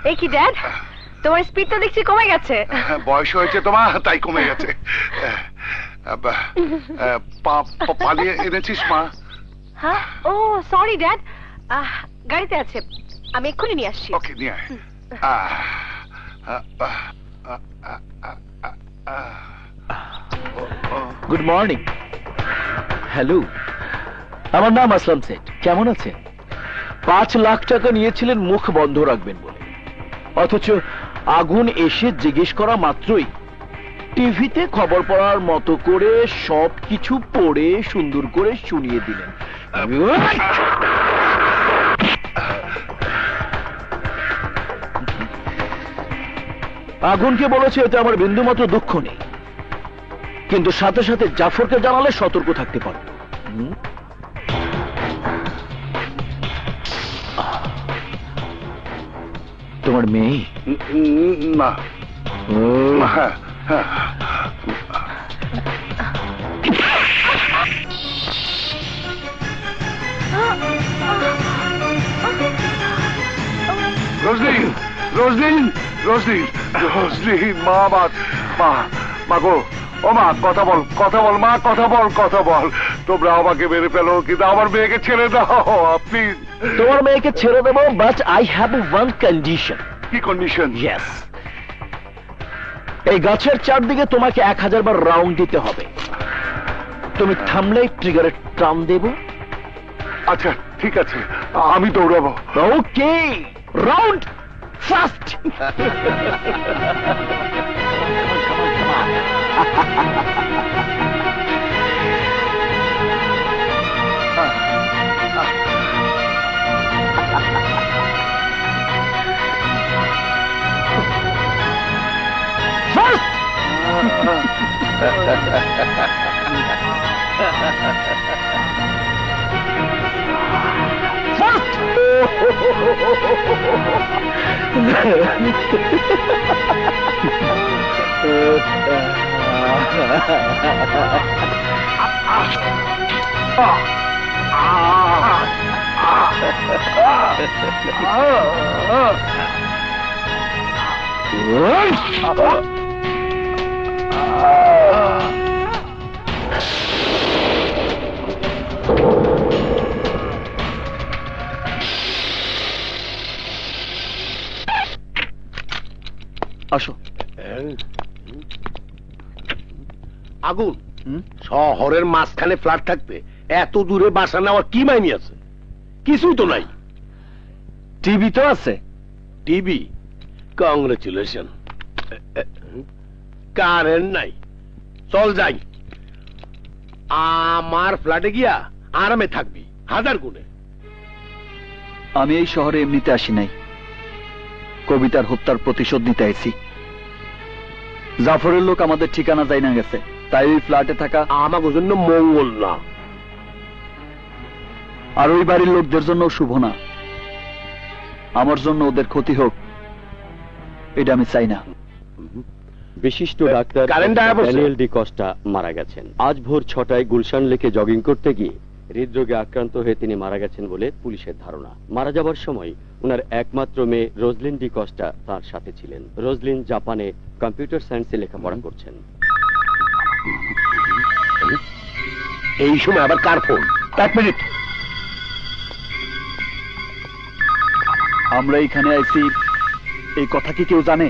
এই কি ড্যাড, তোমার স্পিডটা দেখছি কমে গেছে। বয়স হয়েছে তোমার, তাই কমে গেছে। পালিয়ে এনেছিস মা? হ্যাঁ, ও সরি ড্যাড, গাড়িতে আছে, আমি এক্ষুনি নিয়ে আসছি। ওকে, নিয়ে আয়। Good morning. হ্যালো, আমার নাম আসলাম সেঠ। কেমন আছেন? 5 লাখ টাকা নিয়েছিলেন মুখ বন্ধ রাখবেন বলে, অথচ আগুন এসে জিজ্ঞেস করা মাত্রই টিভিতে খবর পড়ার মতো করে সবকিছু পড়ে সুন্দর করে শুনিয়ে দিলেন। আগুনকে বলেছে এতে আমার বিন্দুমাত্র দুঃখ নেই, কিন্তু সাথে সাথে জাফরকে জানালে সতর্ক থাকতে পারত। তোমার মেয়ে? না। হ্যাঁ, হ্যাঁ। রোজলিন, রোজলিন, রোজলিন, রোজলিন, মা, মা গো, ও মা, কথা বল, কথা বল মা, কথা বল, কথা বল। তোমরা আমাকে মেরে ফেলো, কিন্তু আমার মেয়েকে ছেড়ে দাও প্লিজ। তোমার মেয়েকে ছেড়ে দেবো, but I have one condition. কি কন্ডিশন? ইয়েস, এই গাছের চারদিকে তোমাকে 1000 বার রাউন্ড দিতে হবে। তুমি থামলে ট্রিগারে টান দেব। আচ্ছা ঠিক আছে, আমি দৌড়াবো। ওকে, রাউন্ড ফাস্ট। আসো। আগুন, শহরের মাঝখানে ফ্ল্যাট থাকতে এত দূরে বাসা নেওয়ার কি মাইনে আছে? কিছুই তো নাই। টিভি তো আছে। টিভি? কংগ্রেচুলেশন। কারেন্ট নাই। চল যাই, আমার ফ্ল্যাটে গিয়া আরামে থাকবি 1000 গুণে। আমি এই শহরে এমনিতে আসি নাই, কবিতার হত্যার প্রতিশোধ নিতে আইছি। জাফরের লোক আমাদের ঠিকানা যাই না গেছে, তাই ওই ফ্ল্যাটে থাকা আমার জন্য মঙ্গল না, আর ওই বাড়ির লোকদের জন্য শুভ না। আমার জন্য ওদের ক্ষতি হোক, এটা আমি চাই না। বিশিষ্ট ডাক্তার ড্যানিয়েল ড্যানিয়েল ডি কস্টা মারা গেছেন। আজ ভোর 6টায় গুলশান লেকে জগিং করতে গিয়ে হৃদরোগে আক্রান্ত হয়ে তিনি মারা গেছেন বলে পুলিশের ধারণা। মারা যাবার সময় ওনার একমাত্র মেয়ে রোজলিন ডি কস্টা তার সাথে ছিলেন। রোজলিন জাপানে কম্পিউটার সায়েন্সে লেখাপড়া করছেন। এই সময় আবার কার ফোন? 1 মিনিট। আমরা এখানে আইছি, এই কথা কি কেউ জানে?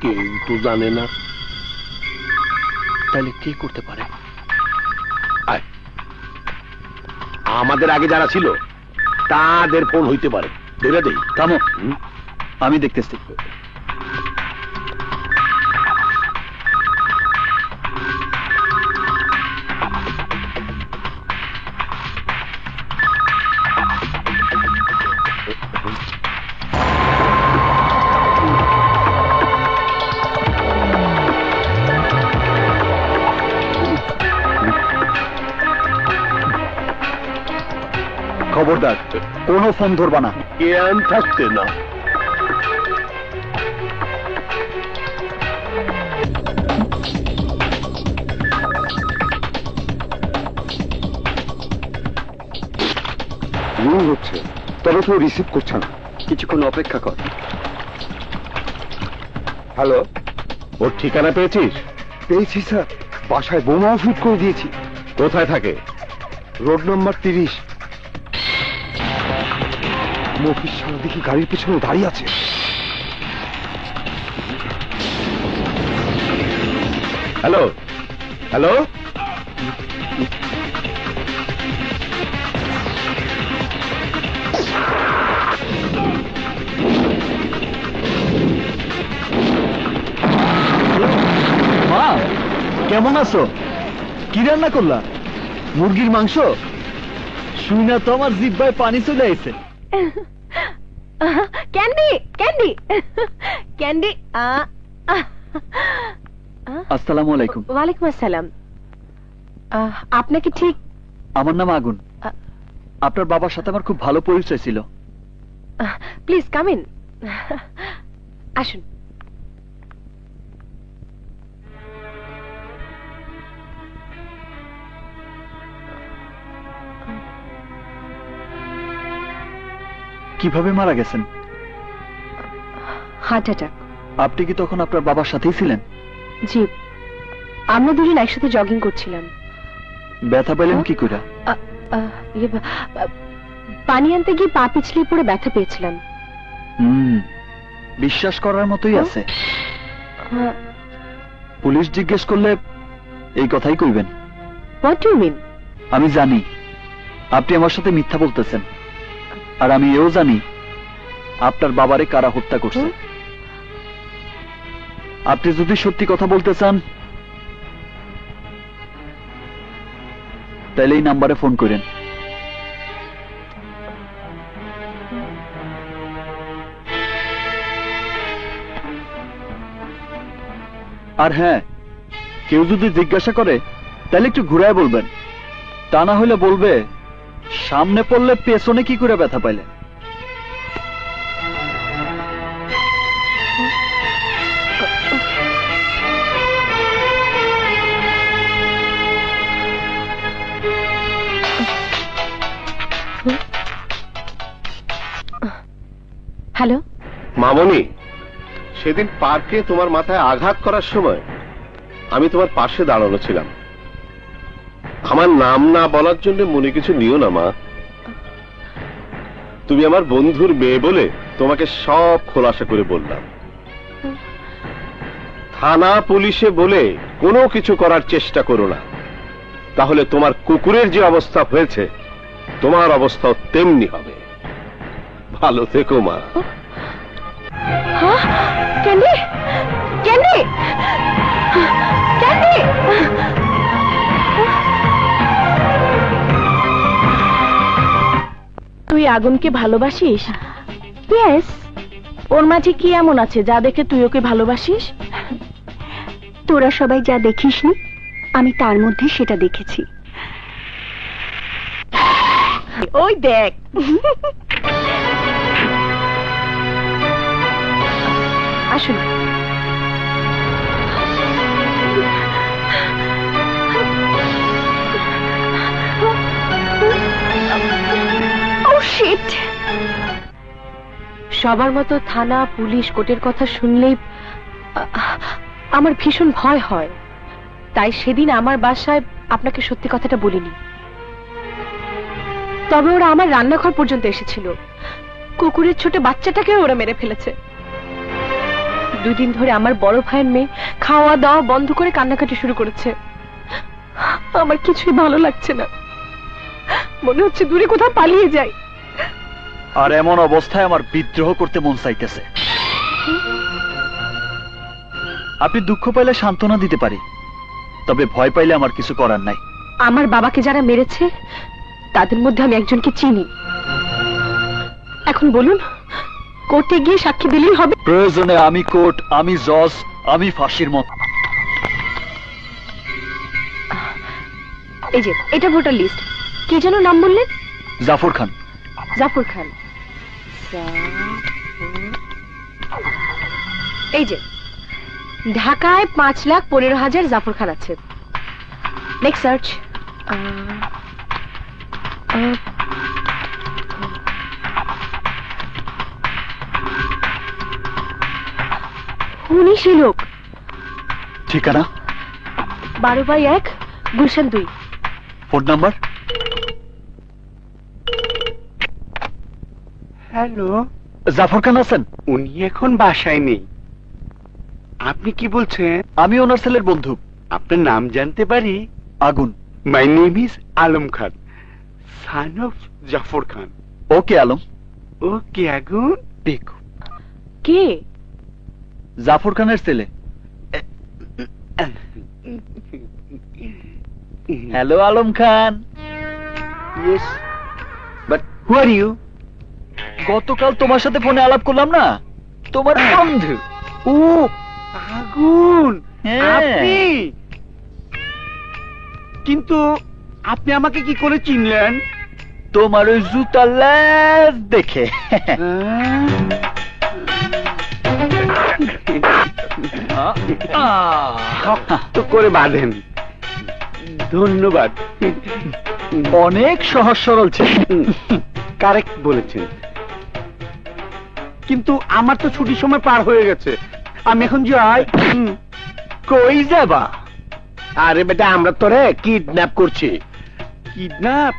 কেউ তো জানে না। তাহলে কি করতে পারে? আমাদের আগে যারা ছিল তাদের ফোন হইতে পারে। ধরে দেই। থামো, আমি দেখতেছি। খবরদার, কোনো ফোন ধরবা না। জ্ঞান থাকতে না। হচ্ছে, তবে কেউ রিসিভ করছে না। কিছুক্ষণ অপেক্ষা কর। হ্যালো, ওর ঠিকানা পেয়েছিস? পেয়েছি স্যার, বাসায় বোমাও শুট করে দিয়েছি। কোথায় থাকে? Road number 30। মফিস সারা দেখি গাড়ির পেছনে দাঁড়িয়ে আছে। হ্যালো হ্যালো, মা, কেমন আছো? কি রান্না করলা? মুরগির মাংস? শুনে তো আমার জিহ্বায় পানি চলে আইছে। Candy candy candy. আসসালামু আলাইকুম। ওয়ালাইকুম আসসালাম। আপনাকে ঠিক আমার নাম আগুন। আপনার বাবার সাথে আমার খুব ভালো পরিচয় ছিল। প্লিজ কাম ইন, আসুন। কিভাবে মারা গেছেন? Heart attack. আপনি কি তখন আপনার বাবার সাথেই ছিলেন? জি, আমরা দুজন একসাথে জগিং করছিলাম। ব্যথা পেলেন কি করে? পানি আনতে গিয়ে পা পিছলিয়ে পড়ে ব্যথা পেয়েছিলাম। বিশ্বাস করার মতোই আছে। হ্যাঁ। পুলিশ জিজ্ঞেস করলে এই কথাই কইবেন। What do you mean? আমি জানি আপনি আমার সাথে মিথ্যা বলতেছেন, আর আমি এও জানি আপনার বাবারে কারা হত্যা করছে। আপনি যদি সত্যি কথা বলতে চান তাহলে এই নাম্বারে ফোন করেন। আর হ্যাঁ, কেউ যদি জিজ্ঞাসা করে তাহলে একটু ঘুরায় বলবেন, তা না হলে বলবে সামনে পড়লে পেছনে কি করে ব্যথা পাইলে। হ্যালো মামনি, সেদিন পার্কে তোমার মাথায় আঘাত করার সময় আমি তোমার পাশে দাঁড়ানো ছিলাম। আমার নাম না বলার জন্য মনে কিছু নিও না মা। তুমি আমার বন্ধুর মেয়ে বলে তোমাকে সব খোলাসা করে বললাম। থানা পুলিশে বলে কোনো কিছু করার চেষ্টা করো না, তাহলে তোমার কুকুরের যে অবস্থা হয়েছে তোমার অবস্থাও তেমনি হবে। ভালো থেকো মা। Candy candy candy. তুই আগুনকে ভালোবাসিস? ইয়েস। ওর মাঝে কি এমন আছে যা দেখে তুই ওকে ভালোবাসিস? তোরা সবাই যা দেখিসনি, আমি তার মধ্যে সেটা দেখেছি। ওই দেখ। আসুন। সবার মতো থানা পুলিশ কোর্টের কথা শুনলেই আমার ভীষণ ভয় হয়। তাই সেদিন আমার বাসায় আপনাকে সত্যি কথাটা বলিনি। তবে ওরা আমার রান্নাঘর পর্যন্ত এসেছিল। কুকুরের ছোট বাচ্চাটাকে ওরা মেরে ফেলেছে। 2 দিন ধরে আমার বড় ভাইয়ের মেয়ে খাওয়া দাওয়া বন্ধ করে কান্নাকাটি শুরু করেছে। আমার কিছুই ভালো লাগছে না, মনে হচ্ছে দূরে কোথাও পালিয়ে যাই। আর এমন অবস্থায় আমার বিদ্রোহ করতে মন চাইতেছে। আপনি দুঃখ পাইলে সান্ত্বনা দিতে পারি, তবে ভয় পাইলে আমার কিছু করার নাই। আমার বাবাকে যারা মেরেছে তাদের মধ্যে আমি একজনকে চিনি। এখন বলুন, কোর্টে গিয়ে সাক্ষী দিলেই হবে? প্রয়োজনে আমি কোর্ট, আমি জজ, আমি ফাঁসির মত। এই যে এটা ভোটার লিস্ট। কি যেন নাম বললেন? জাফর খান। জাফর খান। এই যে ঢাকায় 5,15,000 জাফর খান আছে। Next search. উনি সেই লোক। ঠিকানা? 12/1 Gulshan 2। Phone number? Hello, Jafar Khan আছেন? উনি এখন বাসায় নেই। আপনি কি বলছেন? আমি ওনার ছেলের বন্ধু। আপনার নাম জানতে পারি? Agun. My name is Alam Khan, son of Jafar Khan. Okay Alam. Okay Agun. দেখো, কে? জাফর খানের ছেলে। Hello Alam Khan. Yes, but who are you? গতকাল তোমার সাথে ফোনে আলাপ করলাম না, তোমার বন্ধু। ও আগুন, হ্যাঁ। আপনি? কিন্তু আপনি আমাকে কি করে চিনলেন? তোমার ওই জুতা লেজ দেখে। শক্ত করে বাঁধেন। ধন্যবাদ। অনেক সহজ সরল ছিল। কারেক্ট বলেছেন, কিন্তু আমার তো ছুটির সময় পার হয়ে গেছে। আমি এখন যাই। কই যাবা? আরে বেটা, আমরা তোরে কিডন্যাপ করছি। কিডন্যাপ?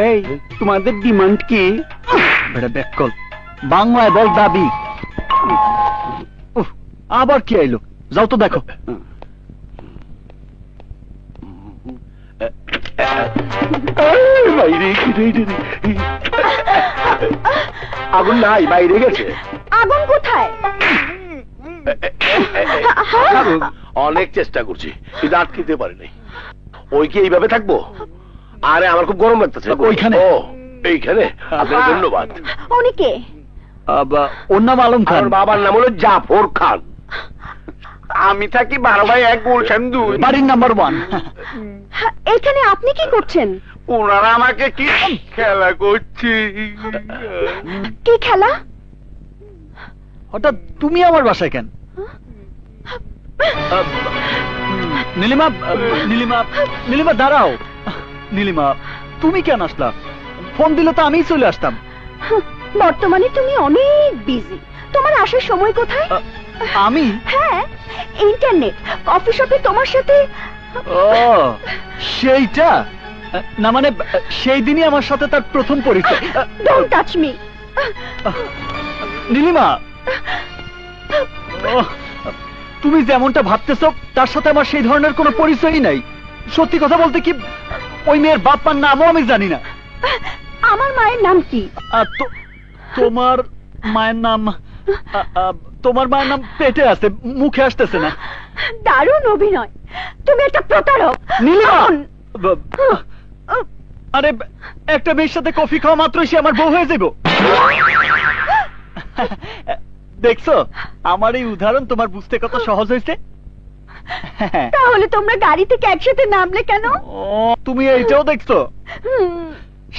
এই, তোমাদের ডিমান্ড কি? বেটা ব্যাককল, বাংলায় বল দাবি। উফ, আবার কি আইলো? যাও তো দেখো। বাইরে আগুন নাই, বাইরে গেছে। আগুন কোথায়? অনেক চেষ্টা করছি কিন্তু আটকিতে পারি নাই। ওই কি এইভাবে থাকবো? আরে আমার খুব গরম লাগতেছে। ওইখানে? ও এইখানে? আপনাকে ধন্যবাদ। উনি কে? ওর নাম আলম খান। আমার বাবার নাম হলো জাফর খান। আমি থাকি 12/1 গুলশান 2। বাড়ির নাম্বার 1। এখানে আপনি কি করছেন? ওনারা আমাকে কি খেলা করছি? কি খেলা? হঠাৎ তুমি আমার বাসায় কেন? নীলিমা, নীলিমা, নীলিমা দাঁড়াও। নীলিমা, তুমি কেন আসলা? ফোন দিলে তো আমিই চলে আসতাম। বর্তমানে তুমি অনেক বিজি, তোমার আসার সময় কোথায়? আমি? হ্যাঁ, ইন্টারনেট, কফি শপে তোমার সাথে। ও সেইটা না, মানে সেই দিনই আমার সাথে তার প্রথম পরিচয়। Don't touch me. নীলিমা, তুমি যেমনটা ভাবতেছো তার সাথে আমার সেই ধরনের কোনো পরিচয়ই নাই। সত্যি কথা বলতে কি, ওই মেয়ের বাপ্পার নামও আমি জানি না। আমার মায়ের নাম কি? তোমার মায়ের নাম, তোমার মায়ের নাম পেটে আছে, মুখে আসতেছে না। দারুণ অভিনয়, তুমি একটা প্রতারক। নীলিমা, আরে একটা মেয়ের সাথে কফি খাওয়া মাত্রই সে আমার বউ হয়ে যাবো। দেখছো, আমার এই উদাহরণ তোমার বুঝতে কত সহজ হয়েছে। তাহলে তোমরা গাড়ি থেকে একসাথে নামলে কেন? তুমি এইটাও দেখছো?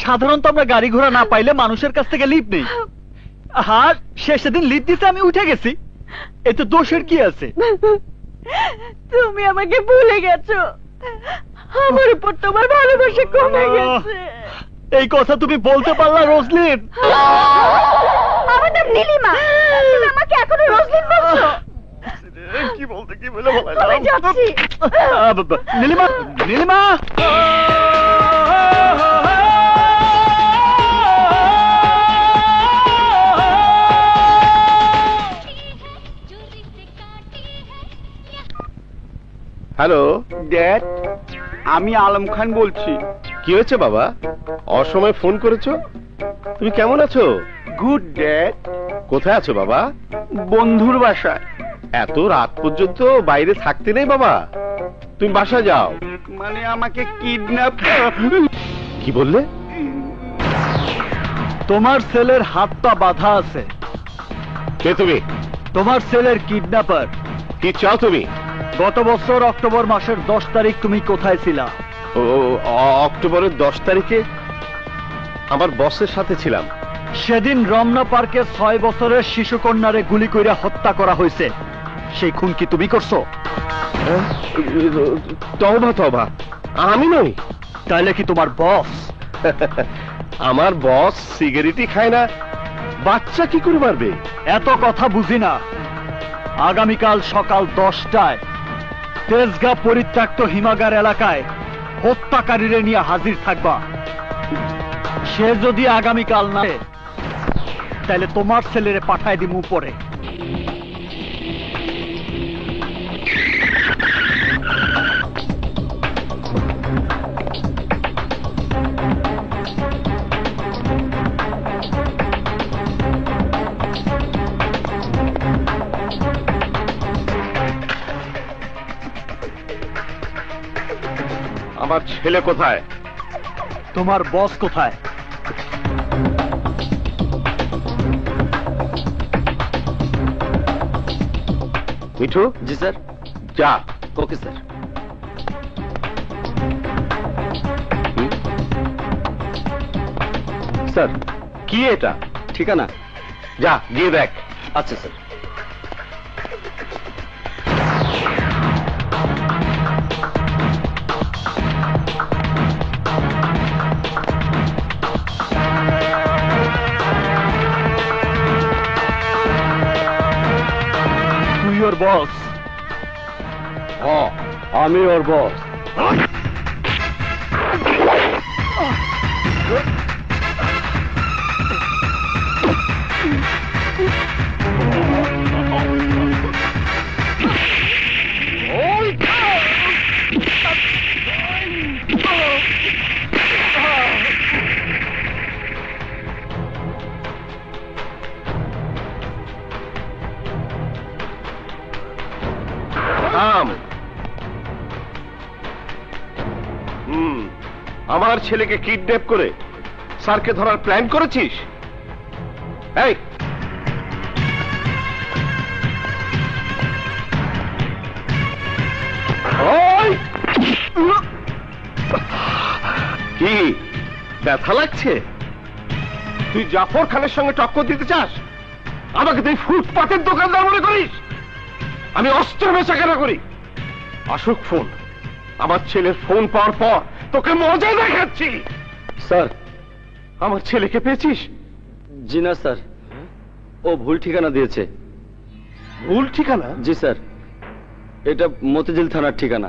সাধারণত আমরা গাড়ি ঘোড়া না পাইলে মানুষের কাছ থেকে লিফট নেই। আর সে সেদিন লিফট দিতে আমি উঠে গেছি, এতে দোষের কি আছে? তুমি আমাকে ভুলে গেছো, আমার উপর তোমার ভালোবাসা কমে গেছে। এই কথা তুমি বলতে পারলা রোজলিন? আমার নাম নীলিমা, তুমি আমাকে এখনো রোজলিন বলছো? কি বলতে কি বলে বলা আমি যাচ্ছি। নীলিমা, নীলিমা, হ্যালো ড্যাড, আমি আলম খান বলছি। কি হয়েছে বাবা? অসময়ে ফোন করেছো? তুমি কেমন আছো? Good dad. কোথায় আছো বাবা? বন্ধুর বাসায়। এত রাত পর্যন্ত বাইরে থাকতে নেই বাবা, তুমি বাসা যাও। মানে আমাকে কিডন্যাপ। কি বললে? তোমার ছেলের হাত পা বাঁধা আছে। কে তুমি? তোমার ছেলের কিডন্যাপার। কি চাও তুমি? গত বছর অক্টোবর মাসের 10 তারিখ তুমি কোথায় ছিলা? অক্টোবরের 10 তারিখে আমার বসের সাথে ছিলাম। সেদিন রমনা পার্কে 6 বছরের শিশু কন্যারে গুলি কইরা হত্যা করা হয়েছে। সেই খুন কি তুমি করছো? তওবা তওবা, আমি নই। তাইলে কি তোমার বস? আমার বস সিগারেটই খায় না, বাচ্চা কি করে মারবে? এত কথা বুঝি না। আগামীকাল সকাল 10টায় তেজগাঁ পরিত্যক্ত হিমাগার এলাকায় হত্যাকারীরে নিয়ে হাজির থাকবা। সে যদি আগামীকাল না আসে, তাহলে তোমার ছেলেরে পাঠায় দিমু পরে। আমার ছেলে কোথায়? তোমার বস কোথায়? মিঠু, জি স্যার। যা। Okay sir. স্যার, কি এটা? ঠিকানা? যা গিয়ে দেখ। আচ্ছা স্যার। তুই ওর বস? আমি ওর বস। আমার ছেলেকে কিডন্যাপ করে স্যারকে ধরার প্ল্যান করেছিস? এই, কি ব্যথা লাগছে? তুই জাফর খানের সঙ্গে টক্কর দিতে চাস? আমাকে তুই ফুটপাতের দোকানদার মনে করিস? আমি অস্ত্র বেচা কেনা করি। আসুক ফোন। আমার ছেলের ফোন পাওয়ার পর তোকে মজা দেখাচ্ছি। স্যার, আমার ছেলেকে পেয়েছিস? জি না স্যার, ও ভুল ঠিকানা দিয়েছে। ভুল ঠিকানা? জি স্যার, এটা মতিঝিল থানার ঠিকানা।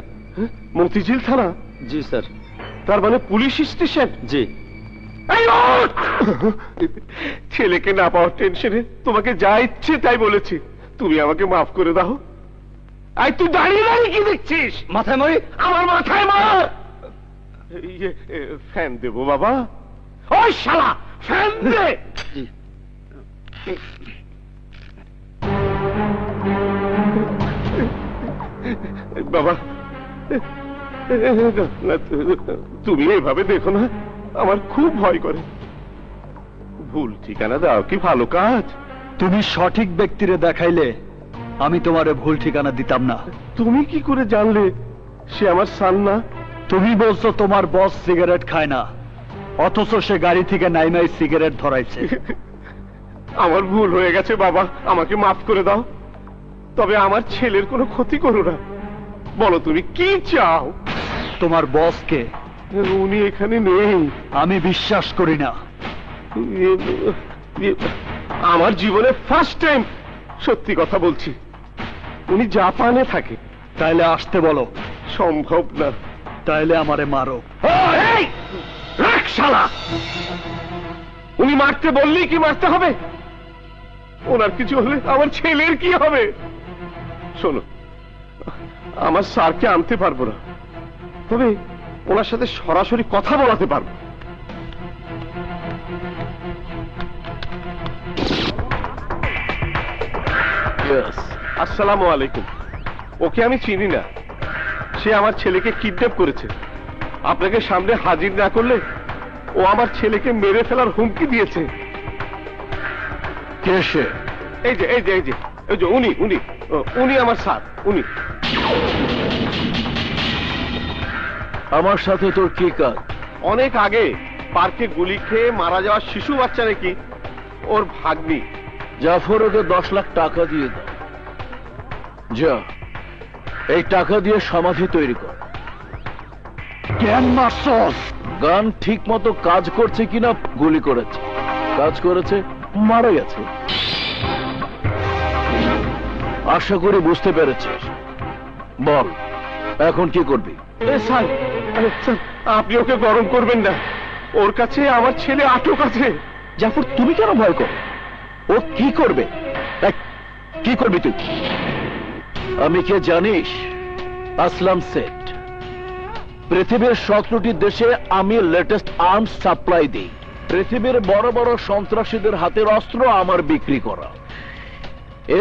মতিঝিল থানা? জি স্যার। তার মানে পুলিশ স্টেশন? জি। এই ওঠ! ছেলেকে না পাওয়ার টেনশনে তোমাকে যা ইচ্ছে তাই বলেছি। তুমি আমাকে মাফ করে দাও। আই, তুই দাঁড়িয়ে দাঁড়িয়ে কি দেখছিস? মাথায় মারি? আমার মাথায় মার। ফ্যান দেবো বাবা? ওই শালা, ফ্যান দে। জি। বাবা, তুমি এভাবে দেখো না, আমার খুব ভয় করে। ভুল ঠিকানা দাও কি ভালো কাজ? তুমি সঠিক ব্যক্তিরে দেখাইলে আমি তোমারে ভুল ঠিকানা দিতাম না। তুমি কি করে জানলে সে আমার সান না? তুমি বলছো তোমার বস সিগারেট খায় না, অথচ সে গাড়ি থেকে নাইমাই সিগারেট ধরাইছে। আমার ভুল হয়ে গেছে বাবা, আমাকে মাফ করে দাও। তবে আমার ছেলের কোনো ক্ষতি করো না। বলো তুমি কি চাও? তোমার বসকে? উনি এখানে নেই। আমি বিশ্বাস করি না। আমার জীবনে ফার্স্ট টাইম সত্যি কথা বলছি। উনি জাপানে থাকে। তাইলে আসতে বলো। সম্ভব না। তাইলে আমারে মারো। এই, রাখ শালা। উনি মারতে বললেই কি মারতে হবে? ওনার কিছু হলে আমার ছেলের কি হবে? শোনো, আমার স্যারকে আনতে পারবো না, তবে ওনার সাথে সরাসরি কথা বলাতে পারবো। আসসালামু আলাইকুম। ওকে আমি চিনি না। সে আমার ছেলেকে কিডন্যাপ করেছে। আপনাকে সামনে হাজির না করলে ও আমার ছেলেকে মেরে ফেলার হুমকি দিয়েছে। কে সে? এই যে এই যে এই যে এই যে উনি উনি উনি আমার স্যার। উনি। আমার সাথে তোর কি কাজ? অনেক আগে পার্কে গুলি খেয়ে মারা যাওয়া শিশু বাচ্চা নাকি ওর ভাগ্নি। জাফর, ওকে 10 লাখ টাকা দিয়ে দাও। যা, এই টাকা দিয়ে সমাধি তৈরি কর। কেন মারছস? গান ঠিক মতো কাজ করছে কিনা গুলি করেছে। কাজ করেছে, মারা গেছে। আশা করি বুঝতে পেরেছিস। বল এখন কি করবি? স্যার, স্যার, আপনি ওকে গরম করবেন না। ওর কাছে আমার ছেলে আটক আছে। জাফর, তুমি কেন ভয় করো? ও কি করবে? এই, কি করবি তুই? আমি কে জানিস? আসলাম সেট। পৃথিবীর 17টি দেশে আমি লেটেস্ট আর্মস সাপ্লাই দিই। পৃথিবীর বড় বড় সন্ত্রাসীদের হাতের অস্ত্র আমার বিক্রি করা।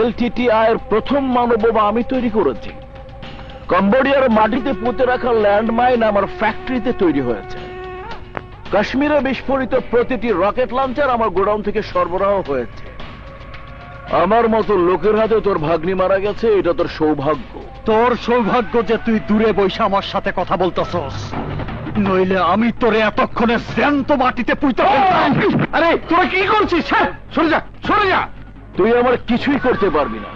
LTTI এর প্রথম মানববোমা আমি তৈরি করেছি। কম্বোডিয়ার মাটিতে পুঁতে রাখা ল্যান্ডমাইন আমার ফ্যাক্টরিতে তৈরি হয়েছে। কাশ্মীরে বিস্ফোরিত প্রতিটি রকেট লঞ্চার আমার গোডাউন থেকে সরবরাহ হয়েছে। আমার মতো লোকের হাতে তোর ভাগ্নি মারা গেছে, এটা তোর সৌভাগ্য। তোর সৌভাগ্য যে তুই দূরে বসে আমার সাথে কথা বলতেছস, নইলে আমি তোরে এতক্ষণে জ্যান্ত মাটিতে পুঁতে ফেলতাম। আরে তোরা কি করছিস? সরে যা, সরে যা। তুই আমার কিছুই করতে পারবি না।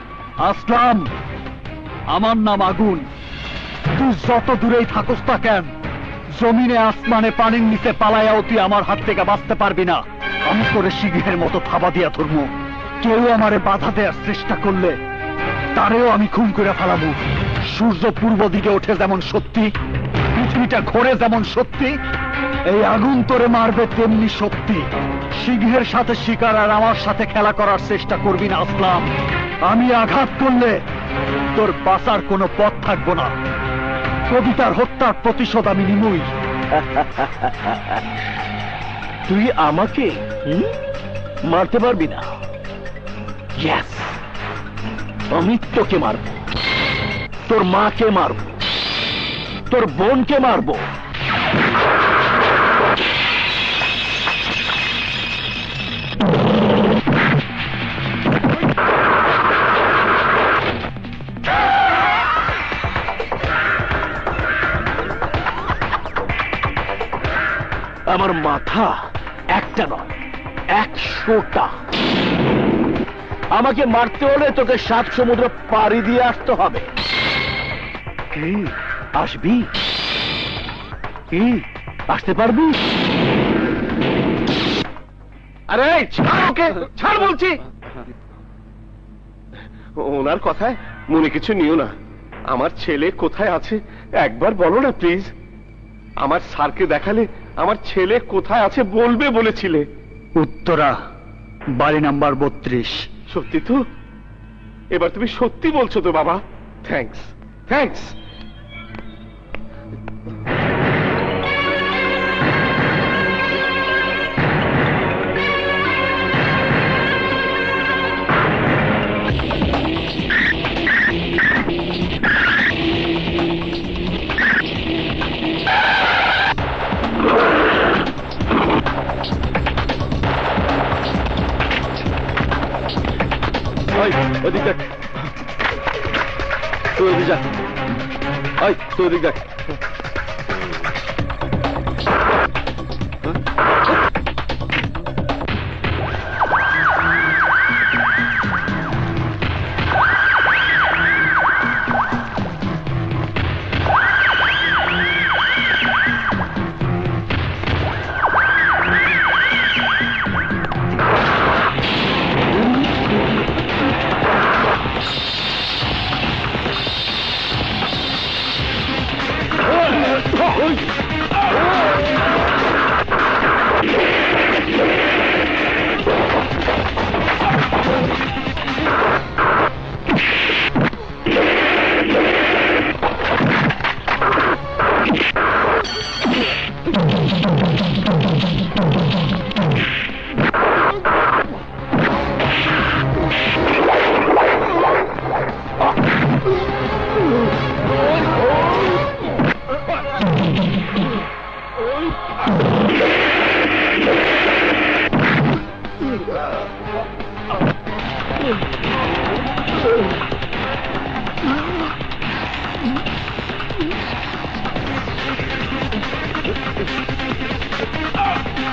আসলাম, আমার নাম আগুন। তুই যত দূরেই থাকস না কেন, জমিনে আসমানে পানির নিচে পালাইয়াও তুই আমার হাত থেকে বাঁচতে পারবি না। আমি তোরে সিংহের মতো থাবা দিয়া ধরবো। কেউ আমারে বাধা দেওয়ার চেষ্টা করলে তারেও আমি খুন করে ফেলাবো। সূর্য পূর্ব দিকে ওঠে যেমন সত্যি, পৃথিবীটা ঘোরে যেমন সত্যি, এই আগুন তোরে মারবে তেমনি সত্যি। সিংহের সাথে শিকার আর আমার সাথে খেলা করার চেষ্টা করবি না আসলাম। আমি আঘাত করলে তোর বাঁচার কোনো পথ থাকবো না। কবিতার হত্যার প্রতিশোধ আমি নিমই। তুই আমাকে মারতে পারবি না। Yes, আমি তোকে মারব, তোর মাকে মারব, তোর বোনকে মারব। আমার মাথা একটা নয়, 100টা। আমাকে মারতে হলে তোকে 7 সমুদ্র পাড়ি দিয়ে আসতে হবে। কি আসবি? কি আসতে পারবি? আরে ছাড় ওকে, ছাড় বলছি। ওনার কথায় মনে কিছু নিও না। আমার ছেলে কোথায় আছে একবার বলো না প্লিজ। আমার স্যারকে দেখালে আমার ছেলে কোথায় আছে বলবে বলেছিলে। উত্তরা, বাড়ি নাম্বার 32। সত্যি তো? এবার তুমি সত্যি বলছো তো বাবা? Thanks, thanks. ওদিক দেখ, তুই ওদিক যা। তুই ওদিক দেখ।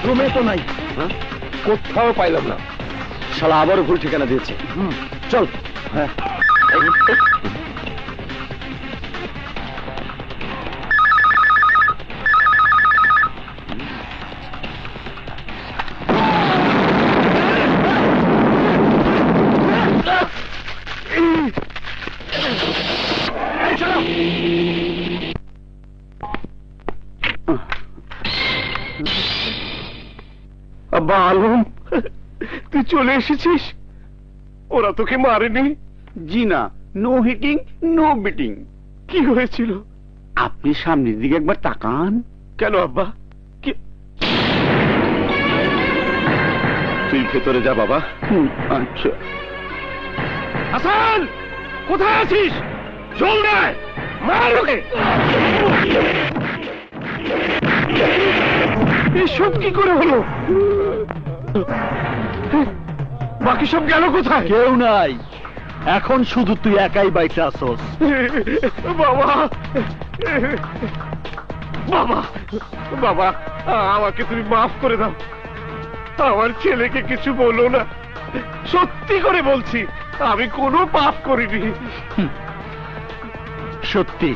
রুমে তো নাই। কোথাও পাইলাম না। শালা আবারও ভুল ঠিকানা দিয়েছে। চল। হ্যাঁ, আব্বা আলম, তুই চলে এসেছিস? ওরা তোকে মারেনি? জি না, নো হিটিং নো বিটিং। কি হয়েছিল? আপনি সামনের দিকে একবার তাকান। কেন আব্বা? তুই ভেতরে যা বাবা। আচ্ছা। হাসান, কোথায় আছিস? জলদি আয়, মার ওকে। এসব কি করে হলো? বাকি সব গেল কোথায়? কেউ নাই, এখন শুধু তুই একাই বাইচে আসোস। বাবা, বাবা, বাবা, আমাকে তুমি মাফ করে দাও। আমার ছেলেকে কিছু বলো না, সত্যি করে বলছি, আমি কোনো পাপ করিনি। সত্যি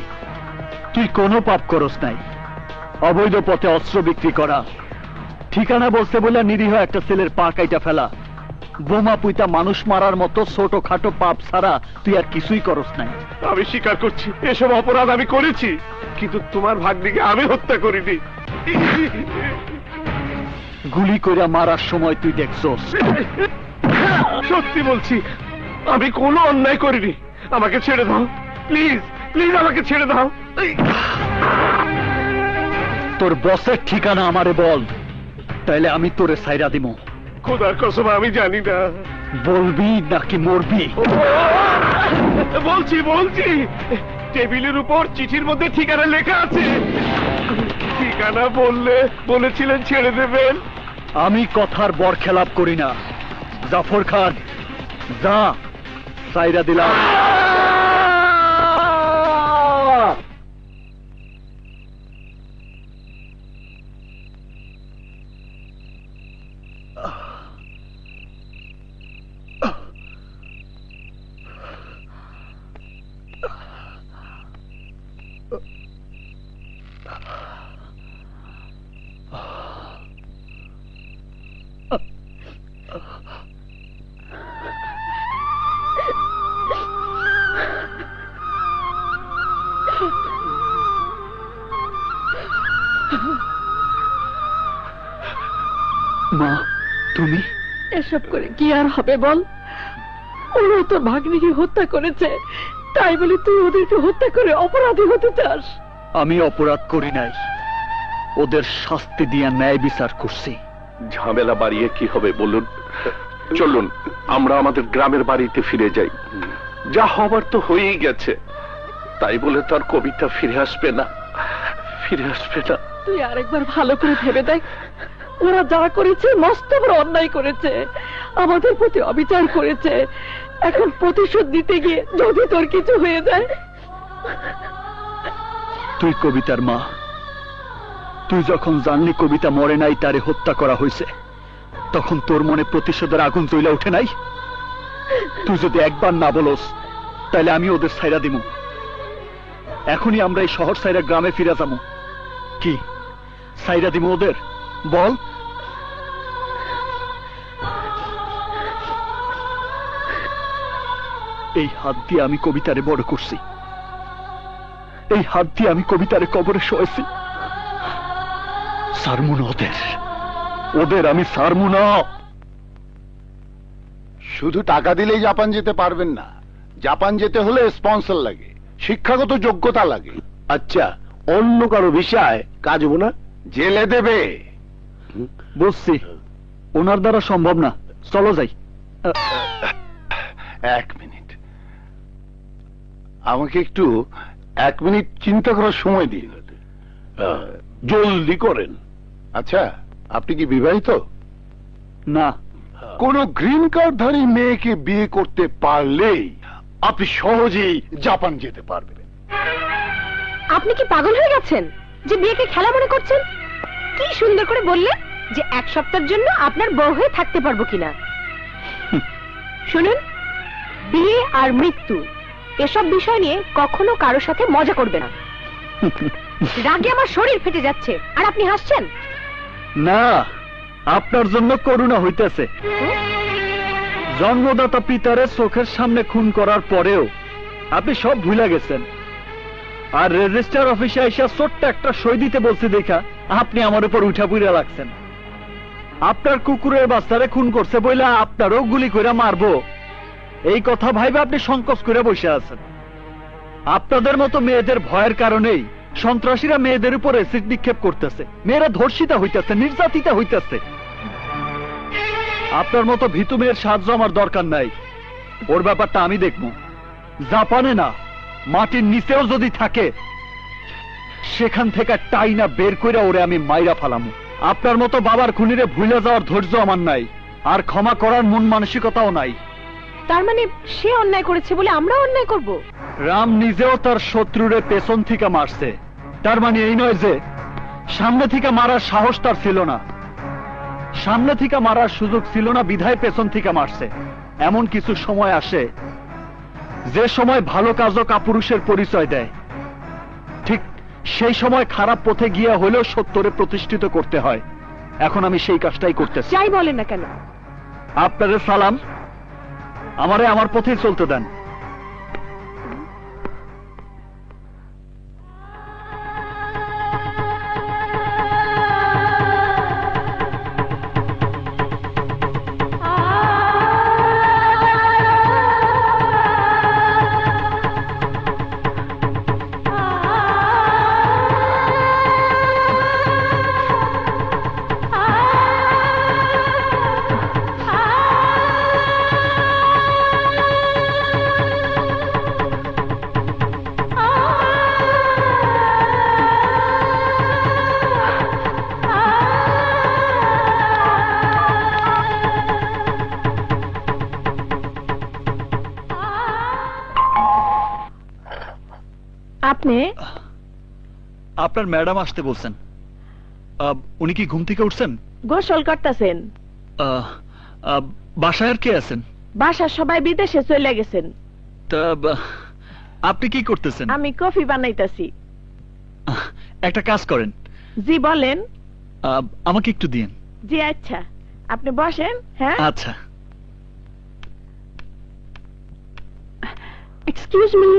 তুই কোনো পাপ করস নাই। অবৈধ পথে অস্ত্র বিক্রি করা, ঠিকানা বলতে বলে নিরীহ একটা ছেলের পা কাইটা ফেলা, বোমা পুইতা মানুষ মারার মতো ছোটখাটো পাপ ছাড়া তুই আর কিছুই করস নাই। আমি স্বীকার করছি, এসব অপরাধ আমি করেছি, কিন্তু তোমার ভাগ্নিকে আমি হত্যা করিনি। গুলি কইরা মারার সময় তুই দেখছস? সত্যি বলছি, আমি কোনো অন্যায় করিনি। আমাকে ছেড়ে দাও, প্লিজ প্লিজ, আমাকে ছেড়ে দাও। তোর বসের ঠিকানা আমারে বল, তাইলে আমি তোরে সাইরা দিমু। খোদার কসম আমি জানি না। বলবি নাকি মরবি? বলছি বলছি, টেবিলের উপর চিঠির মধ্যে ঠিকানা লেখা আছে। ঠিকানা বললে বলেছিলেন ছেড়ে দেবেন। আমি কথার বরখেলাপ করি না। জাফর খান, যা, সাইরা দিলাম। মা, তুমি? এসব করে কি আর হবে বল? ওরা তোর ভাগ্নিকে হত্যা করেছে, তাই বলে তুই ওদেরকে হত্যা করে অপরাধী হতে চাস? আমি অপরাধ করি নাই, ওদের শাস্তি দিয়া ন্যায় বিচার করছি। ঝামেলা বাড়িয়ে কি হবে বলুন? চলুন আমরা আমাদের গ্রামের বাড়িতে ফিরে যাই। যা হবার তো হয়েই গেছে, তাই বলে তার কবিতা ফিরে আসবে না, ফিরে আসবে না। তুই আরেকবার ভালো করে ভেবে দেখ। ওরা যা করেছে মস্ত বড় অন্যায় করেছে, আমাদের প্রতি অবিচার করেছে। এখন প্রতিশোধ দিতে গিয়ে যদি তোর কিছু হয়ে যায়। তুই কবিতার মা, তুই যখন জানলি কবিতা মরে নাই, তারে হত্যা করা হয়েছে, তখন তোর মনে প্রতিশোধের আগুন জ্বলে ওঠে নাই? তুই যদি একবার না বলস, তাহলে আমি ওদের ছাইরা দিমু। এখনই আমরা এই শহর ছাইরা গ্রামে ফিরে যাবো। কি ছাইরা দিমু ওদের? বল। এই হাত দিয়ে আমি কবিতারে বড় করছি, এই হাত দিয়ে আমি কবিতারে কবরে শোয়াইছি। সারমু না ওদের, ওদের আমি সারমু না। শুধু টাকা দিলেই জাপান যেতে পারবেন না। জাপান যেতে হলে স্পন্সর লাগে, শিক্ষাগত যোগ্যতা লাগে। আচ্ছা, অন্য কারো বিষয় কাজ হবো না? জেলে দেবে। বুঝছি, ওনার দ্বারা সম্ভব না। চলো যাই। এক মিনিট, আমাকে একটু 1 মিনিট চিন্তা করার সময় দিন। জলদি করেন। আচ্ছা, আপনি কি বিবাহিত? না। কোন গ্রিন কার্ডধারী মেয়েকে বিয়ে করতে পারলেই আপনি সহজেই জাপান যেতে পারবেন। আপনি কি পাগল হয়ে গেছেন যে বিয়েকে খেলা মনে করছেন? কি সুন্দর করে বললেন যে 1 সপ্তাহের জন্য আপনার বউ হয়ে থাকতে পারবো কিনা। শুনুন, বিয়ে আর মৃত্যু এসব বিষয় নিয়ে কখনো কারোর সাথে মজা করবে না। রাগে আমার শরীর ফেটে যাচ্ছে, আর আপনি হাসছেন। না, আপনার জন্য করুণা হইতেছে। জন্মদাতা পিতারে চোখের সামনে খুন করার পরেও আপনি সব ভুলে গেছেন, আর রেজিস্ট্রার অফিসে এসে ছোট্ট একটা সই দিতে বলছি দেখা আপনি আমার উপর উঠা পুইরা লাগছেন। আপনার কুকুরের বাচ্চারে খুন করছে বইলা আপনারও গুলি করে মারবো, এই কথা ভাইবে আপনি সংকোচ করে বসে আছেন। আপনাদের মতো মেয়েদের ভয়ের কারণেই সন্ত্রাসীরা মেয়েদের উপর অ্যাসিড নিক্ষেপ করতেছে, মেয়েরা ধর্ষিতা হইতেছে, নির্যাতিতা হইতেছে। আপনার মতো ভীতু মেয়ের সাহায্য আমার দরকার নাই, ওর ব্যাপারটা আমি দেখবো। জাপানে না, মাটির নিচেও যদি থাকে সেখান থেকে টাইনা বের করে ওরে আমি মাইরা ফালামু। আপনার মতো বাবার খুনিরে ভুলে যাওয়ার ধৈর্য আমার নাই, আর ক্ষমা করার মন মানসিকতাও নাই। তার মানে সে অন্যায় করেছে বলে আমরা অন্যায় করব? রাম নিজেও তার শত্রুরে পেছন থেকে মারছে, তার মানে এই নয় যে সামনে থেকে মারার সাহস তার ছিল না। সামনে থেকে মারার সুযোগ ছিল না বিধায় পেছন থেকে মারছে। এমন কিছু সময় আসে যে সময় ভালো কাজও কাপুরুষের পরিচয় দেয়, ঠিক সেই সময় খারাপ পথে গিয়া হলেও সত্যরে প্রতিষ্ঠিত করতে হয়। এখন আমি সেই কাজটাই করতেছি। যাই বলেন না কেন, আপনাদের সালাম, আমারে আমার পথেই চলতে দেন। আপনি আপনার ম্যাডাম আসতে বলছেন। উনি কি ঘুম থেকে উঠছেন? গোসল করতেছেন। বাসায় আর কে আছেন? বাসার সবাই বিদেশে চলে গেছেন। তা আপনি কি করতেছেন? আমি কফি বানাইতাছি। একটা কাজ করেন। জি বলেন। আমাকে একটু দিন। জি আচ্ছা, আপনি বসেন। হ্যাঁ আচ্ছা। Excuse me.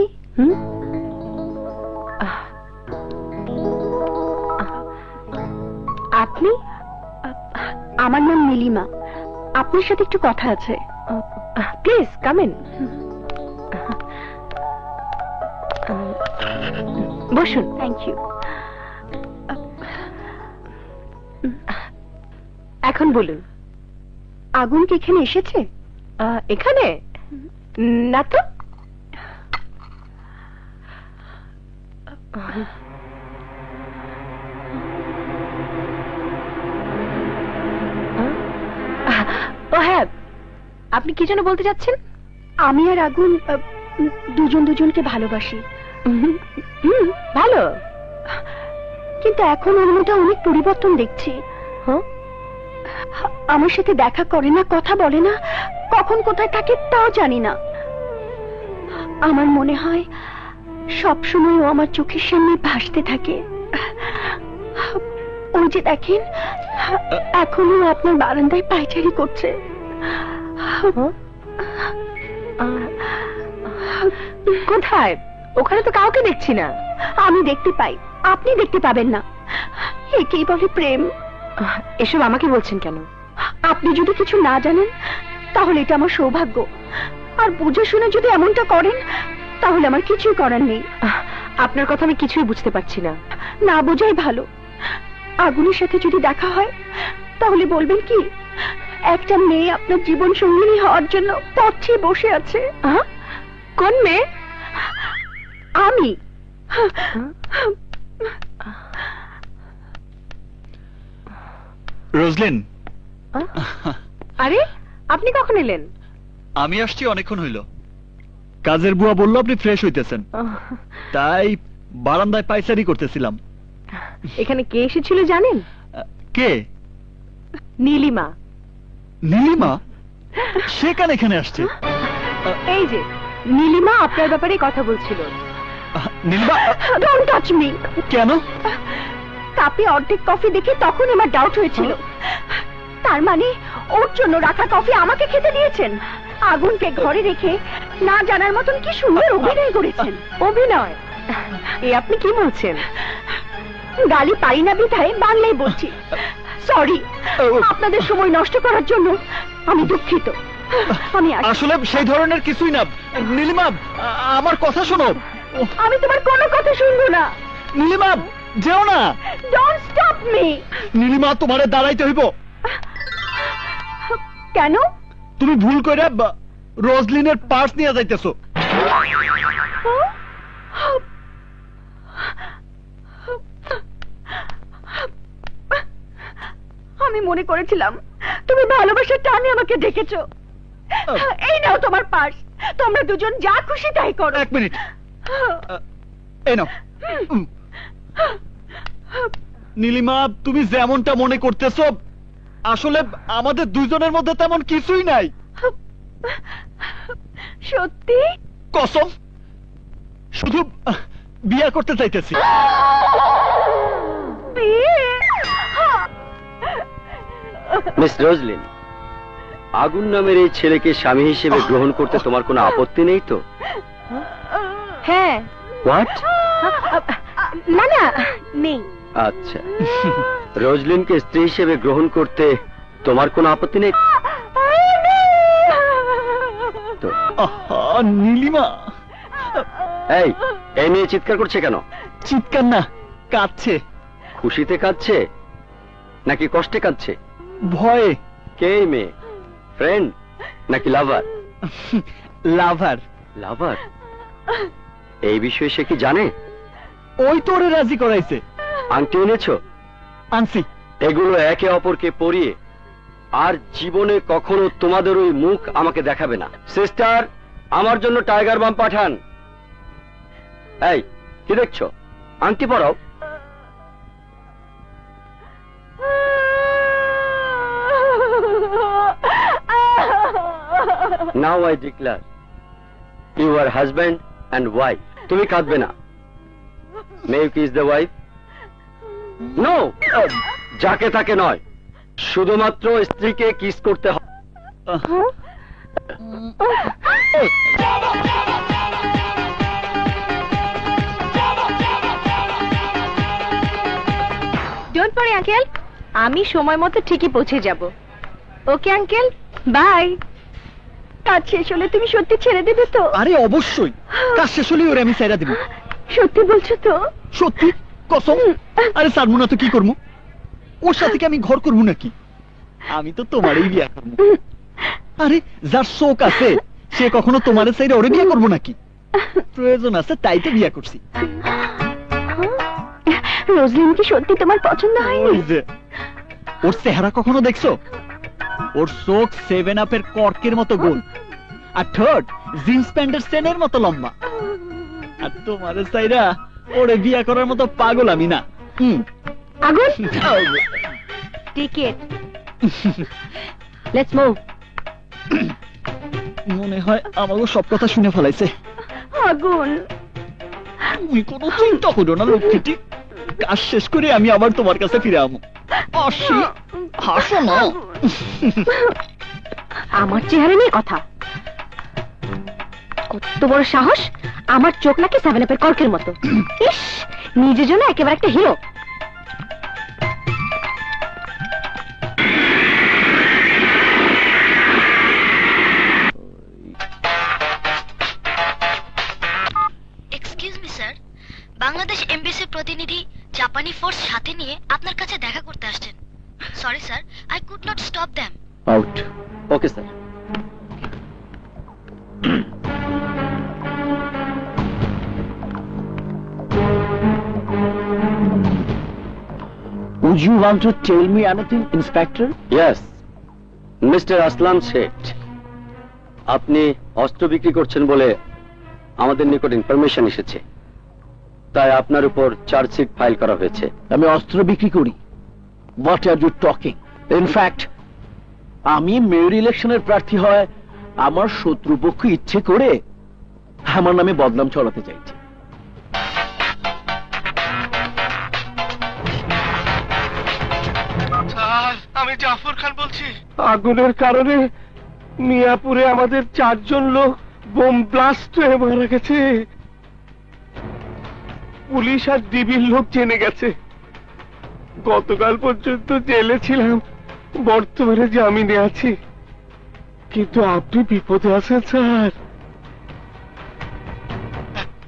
আপনি? আমার নাম নীলিমা, আপনার সাথে একটু কথা আছে। Please come in. বসুন। Thank you. এখন বলুন, আগুন কি এখানে এসেছে? এখানে না তো। ও হ্যাঁ, আপনি কি যেন বলতে চাচ্ছেন? আমি আর আগুন দুজন দুজনকে ভালোবাসি। ভালো, কিন্তু এখন ওর মধ্যে অনেক পরিবর্তন দেখছি। আমার সাথে দেখা করে না, কথা বলে না, কখন কোথায় থাকে তাও জানি না। আমার মনে হয় সবসময় ও আমার চোখের সামনে ভাসতে থাকে। ওই যে দেখেন, এখনো আপনার বারান্দায় পায়চারি করছে। কোথায়? ওখানে তো কাউকে দেখছি না। আমি দেখতে পাই, আপনি দেখতে পাবেন না। একেই বলে প্রেম। এসব আমাকে বলছেন কেন? আপনি যদি কিছু না জানেন তাহলে এটা আমার সৌভাগ্য, আর বুঝে শুনে যদি এমনটা করেন তাহলে আমার কিছুই করার নেই। আপনার কথা আমি কিছুই বুঝতে পারছি না। না বোঝাই ভালো। আগুনের সাথে যদি দেখা হয় তাহলে বলবেন কি একটা মেয়ে আপনার জীবন সঙ্গিনী হওয়ার জন্য পথে বসে আছে। কোন মেয়ে? আমি। রোজলিন। আরে আপনি কখন এলেন? আমি আসছি অনেকক্ষণ হইল। কাজের বুয়া বলল আপনি ফ্রেশ হইতেছেন, তাই বারান্দায় পায়চারি করতেছিলাম। এখানে কে এসেছিল জানেন? কে? নীলিমা। নীলিমা? সে কেন এখানে আসছে? এই যে নীলিমা আপনার ব্যাপারে কথা বলছিল। নীলিমা? Don't touch me. কেন? কাপে অর্ধেক কফি দেখে তখন আমার ডাউট হয়েছিল। তার মানে ওর জন্য রাখা কফি আমাকে খেতে দিয়েছেন। আগুনকে ঘরে রেখে না জানার মতন কি সুন্দর অভিনয় করেছেন। অভিনয়? এ আপনি কি বলছেন? গালি পারি না বিধায় বাংলায় বলছি। সরি, আপনাদের সময় নষ্ট করার জন্য আমি দুঃখিত। আমি আসলে সেই ধরনের কিছুই না। নীলিমা, আমার কথা শোনো। আমি তোমার কোনো কথা শুনবো না। নীলিমা, যেও না। Don't stop me. নীলিমা, তোমারে দাঁড়াইতে হইব। কেন? তুমি ভুল করে রোজলিনের পার্স নিয়ে যাইতেছো। আমি মনে করেছিলাম তুমি ভালোবাসার টানে আমাকে ডেকেছো। এই নাও তোমার পার্স, তোমরা দুজন যা খুশি তাই করো। এক মিনিট, এই নাও। নীলিমা, তুমি যেমনটা মনে করতেছো, আসলে আমাদের দুজনের মধ্যে তেমন কিছুই নাই। সত্যি? কসম, শুধু বিয়ে করতে চাইতেছি। মিস রোজলিন, আগুন নামের এই ছেলেকে স্বামী হিসেবে গ্রহণ করতে তোমার কোনো আপত্তি নেই তো? হ্যাঁ। হোয়াট? না না, নেই। আচ্ছা, রোজলিনকে স্ত্রী হিসেবে গ্রহণ করতে তোমার কোনো আপত্তি নেই তো? নীলিমা, এই মেয়ে চিৎকার করছে কেন? চিৎকার না, কাঁদছে। খুশিতে কাঁদছে নাকি কষ্টে কাঁদছে? ভয়ে। কে এই মেয়ে? ফ্রেন্ড নাকি লাভার? লাভার। লাভার? এই বিষয়ে সে কি জানে? ওই তোরে রাজি করাইছে। আংটি এনেছো? আনছি। এগুলো একে অপরকে পরিয়ে আর জীবনে কখনো তোমাদের ওই মুখ আমাকে দেখাবে না। সিস্টার, আমার জন্য টাইগার বাম পাঠান। এই, কি দেখছো? আংটি পরাও। Now I declare you are husband and wife. তুমি কাঁদবে না। May you kiss the wife? No, যাকে তাকে নয়, শুধুমাত্র স্ত্রীকে কিস করতে হবে। ডোন্ট ওয়ারি আঙ্কেল, আমি সময় মতো ঠিকই পৌঁছে যাব। Okay uncle, bye. কাজ শেষ হলে তুমি সত্যি ছেড়ে দেবে তো? আরে অবশ্যই, কাজ শেষ হলে ওরে আমি ছেড়ে দেব। সত্যি বলছো তো? সত্যি, কসম। আরে ছাড়বো না তো কি করবো? ওর সাথে কি আমি ঘর করবো নাকি? আমি তো তোমারই বিয়ে করবো। আরে যার শোক আছে সে কখনো তোমারে চাইলে ওরে বিয়ে করবো নাকি? প্রয়োজন আছে তাই তো বিয়ে করছি। রোজলিন কি সত্যি তোমার পছন্দ হয়নি? ওর চেহারা কখনো দেখছো? ওর চোখ 7 আপের কর্কের মতো গোল, আর ঠোঁট জিন্স প্যান্টের চেনের মতো লম্বা। আর তোমারে চাইরা ওরে বিয়ে করার মতো পাগল আমি না। আগুন, টিকেট, লেটস মুভ। মনে হয় আমাকে সব কথা শুনে ফেলাইছে। আগুন, তুমি কোনো চিন্তা করো না লক্ষ্মীটি, কাজ শেষ করে আমি আবার তোমার কাছে ফিরে আমো। আসি, হাসো না। আমার চেহারা নিয়ে কথা? কত বড় সাহস! আমার চোখ নাকি 7 আপের কর্কের মতো। ইস, নিজের জন্য একেবারে একটা hero. Excuse me sir, Bangladesh MBC প্রতিনিধি জাপানি ফোর্স সাথে নিয়ে আপনার কাছে দেখা করতে আসছেন। Sorry sir, I could not stop them. Out. Okay sir. Would you want to tell me anything, Inspector? Yes, Mr. Aslam Seth, আপনি অস্ত্র বিক্রি করছেন বলে আমাদের নিকট ইনফরমেশন এসেছে, তাই আপনার উপর চার্জশিট ফাইল করা হয়েছে। আমি অস্ত্র বিক্রি করি? What are you talking? In fact, আমি মেয়র ইলেকশনের প্রার্থী হয় আমার শত্রুপক্ষ ইচ্ছে করে আমার নামে বদনাম ছড়াতে চাইছে। আমি জাফর খান বলছি। আগুনের কারণে মিয়াপুরে আমাদের 4 জন লোক বোম ব্লাস্ট হয়ে মারা গেছে। পুলিশ আর ডিবির লোক জেনে গেছে। গতকাল পর্যন্ত জেলে ছিলাম, বর্তমানে জামিনে আছি, কিন্তু আপনি বিপদে আছেন স্যার।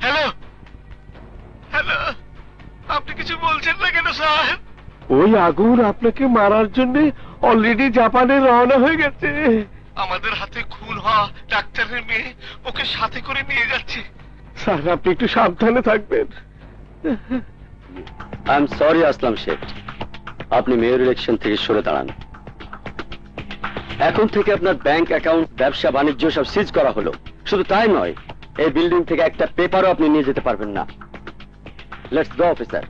হ্যালো হ্যালো, আপনি কিছু বলছেন না কেন স্যার? ওই আগুন আপনাকে মারার জন্য অলরেডি জাপানে রওনা হয়ে গেছে। আমাদের হাতে খুন হওয়া ডাক্তারের মেয়ে ওকে সাথে করে নিয়ে যাচ্ছে। স্যার আপনি একটু সাবধানে থাকবেন। আই এম সরি আসলাম শেখ, আপনি মেয়র ইলেকশন থেকে সরে দাঁড়ান। এখন থেকে আপনার ব্যাংক অ্যাকাউন্ট, ব্যবসা বাণিজ্য সব সিজ করা হলো। শুধু তাই নয়, এই বিল্ডিং থেকে একটা পেপারও আপনি নিয়ে যেতে পারবেন না। Let's go officer.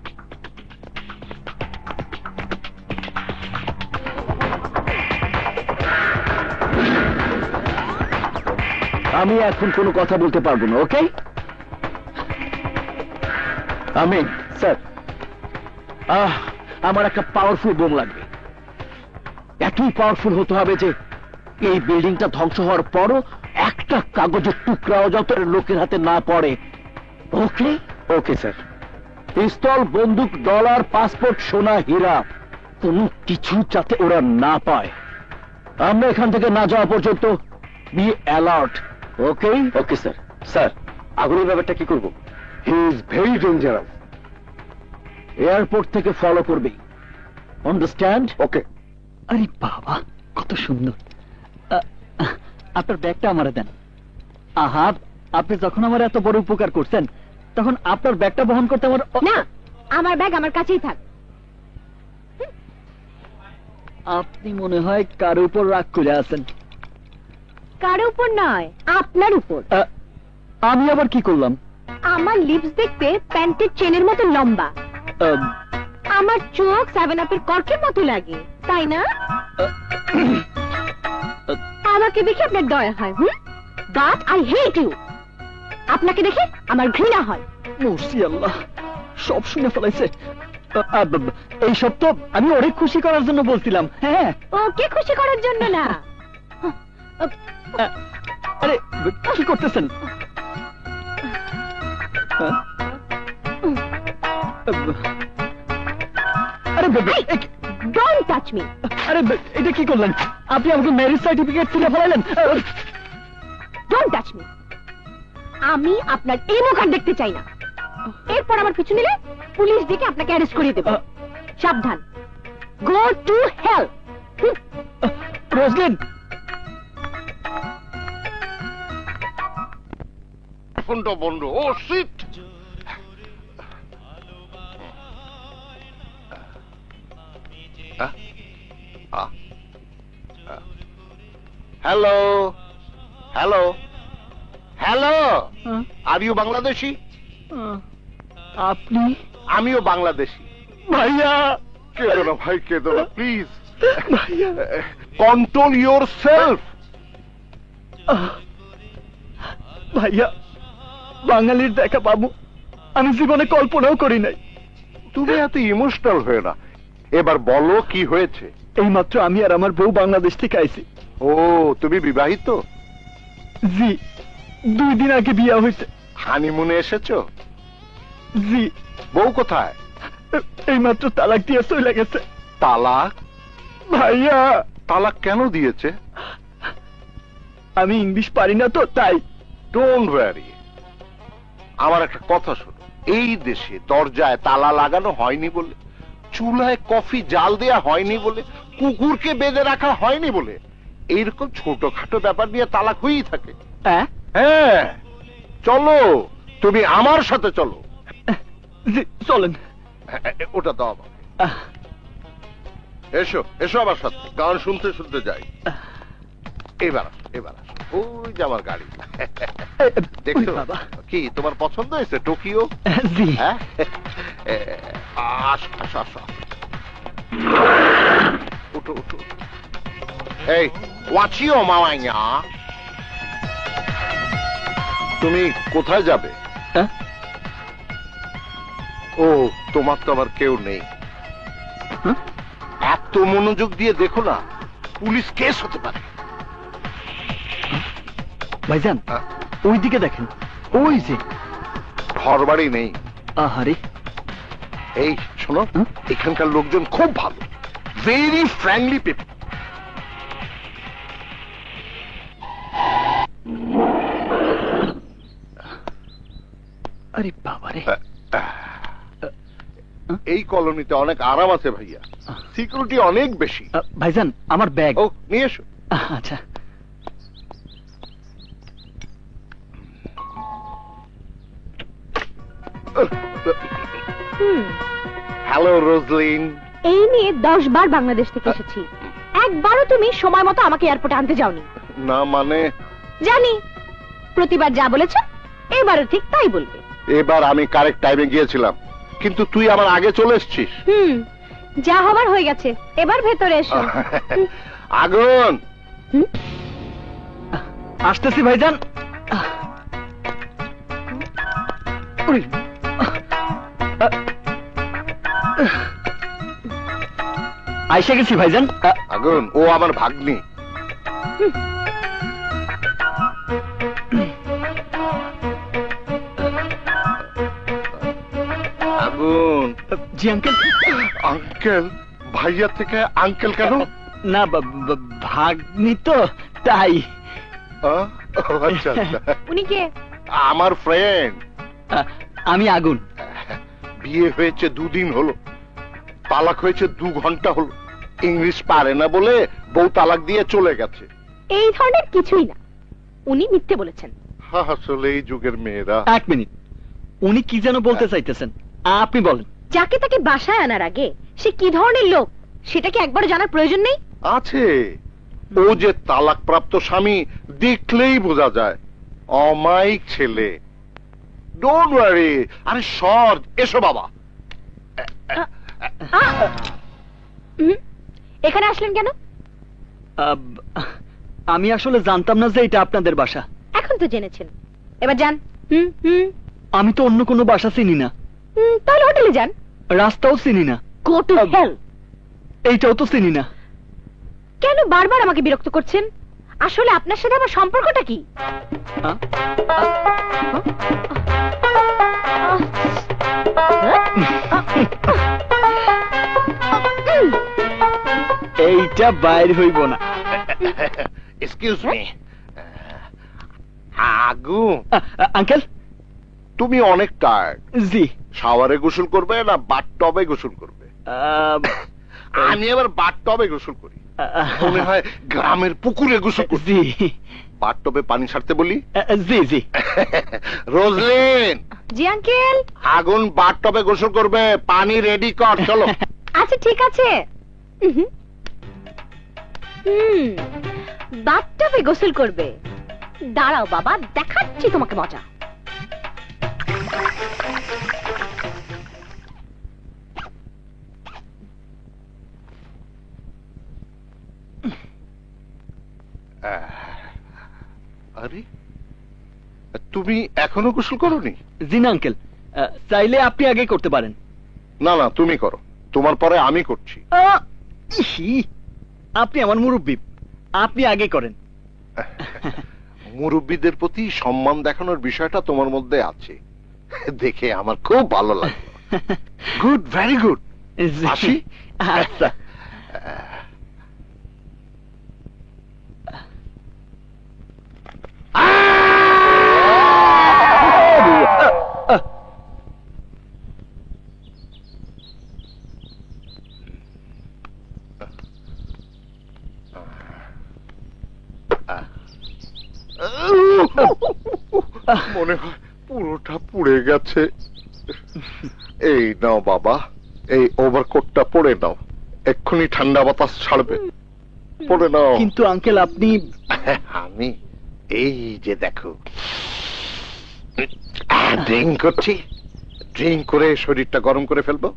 আমি এখন কোনো কথা বলতে পারবো না, ওকে? আমি স্যার, আমার একটা পাওয়ারফুল বোম লাগবে। এতই পাওয়ারফুল হতে হবে যে এই বিল্ডিংটা ধ্বংস হওয়ার পরও একটা কাগজের টুকরাও যাতে লোকের হাতে না পড়ে। ওকে? Okay sir. পিস্তল, বন্দুক, ডলার, পাসপোর্ট, সোনা, হীরা, কোনো কিছু যাতে ওরা না পায়। আমরা এখান থেকে না যাওয়া পর্যন্ত be alert, okay? Okay sir. Sir, আগুনের ব্যাপারটা কি করব? He is very dangerous. Airport থেকে ফলো করবে, আন্ডারস্ট্যান্ড? ওকে। আরে বাবা, কত সুন্দর। আপনার ব্যাগটা আমারে দেন। আহা, আপনি যখন আমার এত বড় উপকার করছেন, তখন আপনার ব্যাগটা বহন করতে আমার না, আমার ব্যাগ আমার কাছেই থাক। আপনি মনে হয় কার উপর রাগ করে আছেন। কার উপর নয়, আপনার উপর। আমি আবার কি করলাম? আমার লিপস দেখতে প্যান্টের চেনের মতো লম্বা, আমার চোখ 7 আপের কর্কের মতো লাগে, তাই না? আমাকে দেখে আপনার দয়া হয়, বাট আই হেট ইউ। আপনাকে দেখে আমার ঘৃণা হয়। মুর্শি আল্লাহ, সব শুনে ফেলাইছে। এইসব তো আমি অনেক খুশি করার জন্য বলছিলাম। হ্যাঁ, ওকে খুশি করার জন্য না। আরে কি করতেছেন? আরে ডোন্ট টাচ মি। আরে এটা কি করলেন আপনি? আমাকে ম্যারেজ সার্টিফিকেট তুলে ফেলালেন। Don't touch me. আমি আপনার এই মুখ আর দেখতে চাই না। এরপর আমার পিছু নিলে পুলিশ ডেকে আপনাকে অ্যারেস্ট করিয়ে দেব। সাবধান, গো টু হেল। রোজলিন, ফোনটা বন্ধ। Oh shit. Hello hello hello, are you Bangladeshi? আপনি? আমিও বাংলাদেশি। ভাইয়া, কেঁদো না ভাই, কেঁদো না প্লিজ। ভাইয়া, কন্ট্রোল ইউর সেলফ। ভাইয়া, বাঙালির দেখা পাবো আমি জীবনে কল্পনাও করি নাই। তুমি এত ইমোশনাল হয়ে না, এবার বলো কি হয়েছে। এইমাত্র আমি আর আমার বউ বাংলাদেশ থেকে আইছি। ও, তুমি বিবাহিত? জি, 2 দিন আগে বিয়া হয়েছে। হানিমুনে এসেছো? জি। বউ কোথায়? এইমাত্র তালাক দিয়ে চলে গেছে। তালাক? ভাইয়া, তালাক কেন দিয়েছে? আমি ইংলিশ পারি না তো, তাই। ডোন্ট ওয়ারি, আমার একটা কথা শোনো। এই দেশে দরজায় তালা লাগানো হয়নি বলে, চুলায় কফি জাল দেয়া হয়নি বলে, কুকুরকে বেঁধে রাখা হয়নি বলে, এইরকম ছোটখাটো ব্যাপার নিয়ে তালাক হয়েই থাকে। হ্যাঁ, চলো, তুমি আমার সাথে চলো। জি, চলেন। ওটা দাও আমাকে। এসো এসো আমার সাথে, গান শুনতে শুনতে যাই। এবার এবার ওই যে আমার গাড়ি। দেখছো কি তোমার পছন্দ হয়েছে? টোকিও? জি। হ্যাঁ, আসো আসো আসো, উঠো উঠো। এই ওয়াচিও মামাইয়া, তুমি কোথায় যাবে? ও, তোমার তো আবার কেউ নেই। এত মনোযোগ দিয়ে দেখো না, পুলিশ কেস হতে পারে। ভাইজান, ওই দিকে দেখেন, ওই যে ঘর বাড়ি নেই। আহারে, এই শোনো, এখানকার লোকজন খুব ভালো, ভেরি ফ্র্যাঙ্কলি পিপল। আরে বাবারে, এই কলোনিতে অনেক আরাম আছে ভাইয়া, সিকিউরিটি অনেক বেশি। ভাইজান আমার ব্যাগ। ও নিয়ে এসো। আচ্ছা। হ্যালো রোজলিন। এই নিয়ে 10 বার বাংলাদেশ থেকে এসেছি, একবারও তুমি সময় মতো আমাকে এয়ারপোর্টে আনতে যাওনি। না মানে? জানি প্রতিবার যা বলেছ এবারও ঠিক তাই বলবে। এবার আমি কারেক্ট টাইমে গিয়েছিলাম, কিন্তু তুই আমার আগে চলে এসেছিস। যা হবার হয়ে গেছে, এবার ভেতরে এসো। আগুন। আসতেছি ভাইজান। আইসা গেছি ভাইজান। আগুন, ও আমার ভাগ্নি। আগুন। জি আঙ্কেল। আঙ্কেল? ভাইয়া থেকে আঙ্কেল কেন? না ভাগ্নি তো, তাই। আচ্ছা। উনি কে? আমার ফ্রেন্ড। আমি আগুন। বিয়ে হয়েছে 2 দিন হলো, তালাক হয়েছে 2 ঘন্টা হলো। ইংলিশ পারে না বলে বউ তালাক দিয়ে চলে গেছে। এই ধরনের কিছুই না, উনি মিথ্যে বলেছেন। আসলে এই যুগের মেয়েরা। 1 মিনিট, উনি কি যেন বলতে চাইতেছেন, আপনি বলেন। যাকে তাকে বাসায় আনার আগে সে কি ধরনের লোক সেটা কি একবার জানার প্রয়োজন নেই? আছে, ও যে তালাক প্রাপ্ত স্বামী দেখলেই বোঝা যায়। অমায়িক ছেলে। Don't worry. আরে সর, এসো বাবা। এখানে আসলেন কেন? আমি আসলে জানতাম না যে এটা আপনাদের বাসা। এখন তো জেনেছেন, এবার যান। আমি তো অন্য কোনো বাসা চিনি না। তাহলে হোটেলে যান। রাস্তাও চিনি না। Go to hell. এইটাও তো চিনি না। কেন বারবার আমাকে বিরক্ত করছেন? আসলে আপনার সাথে আমার সম্পর্কটা কি? এইটা বাইর হইব না। Excuse me. আগুন। আঙ্কেল, তুমি অনেক টায়ার্ড। জি। শাওয়ারে গোসল করবে না বাথটবে গোসল করবে? আমি এবার বাথটবে গোসল করি। মনে হয় গ্রামের পুকুরে গোসল করি। জি। বাথটবে পানি ছাড়তে বলি? জি জি। রোজলিন। জি আঙ্কেল। আগুন বাথটবে গোসল করবে, পানি রেডি কর, চলো। আচ্ছা ঠিক আছে। বাথটবে গোসল করবে? দাঁড়াও বাবা, দেখাচ্ছি তোমাকে মজা। আরে তুমি এখনো গোসল করোনি? জি না আঙ্কেল, চাইলে আপনি আগে করতে পারেন। না না, তুমি করো, তোমার পরে আমি করছি। আপনি আমার মুরব্বি, আপনি আগে করেন। মুরব্বীদের প্রতি সম্মান দেখানোর বিষয়টা তোমার মধ্যে আছে, দেখে আমার খুব ভালো লাগে। Good, very good. আসি। আচ্ছা। মনে হয় পুরোটা পুড়ে গেছে। এই নাও বাবা, এই ওভারকোটটা পরে নাও, এক্ষুনি ঠান্ডা বাতাস ছাড়বে। পরে নাও। কিন্তু আঙ্কেল আপনি। আমি এই যে দেখো ড্রিঙ্ক করছি, ড্রিঙ্ক করে শরীরটা গরম করে ফেলবো।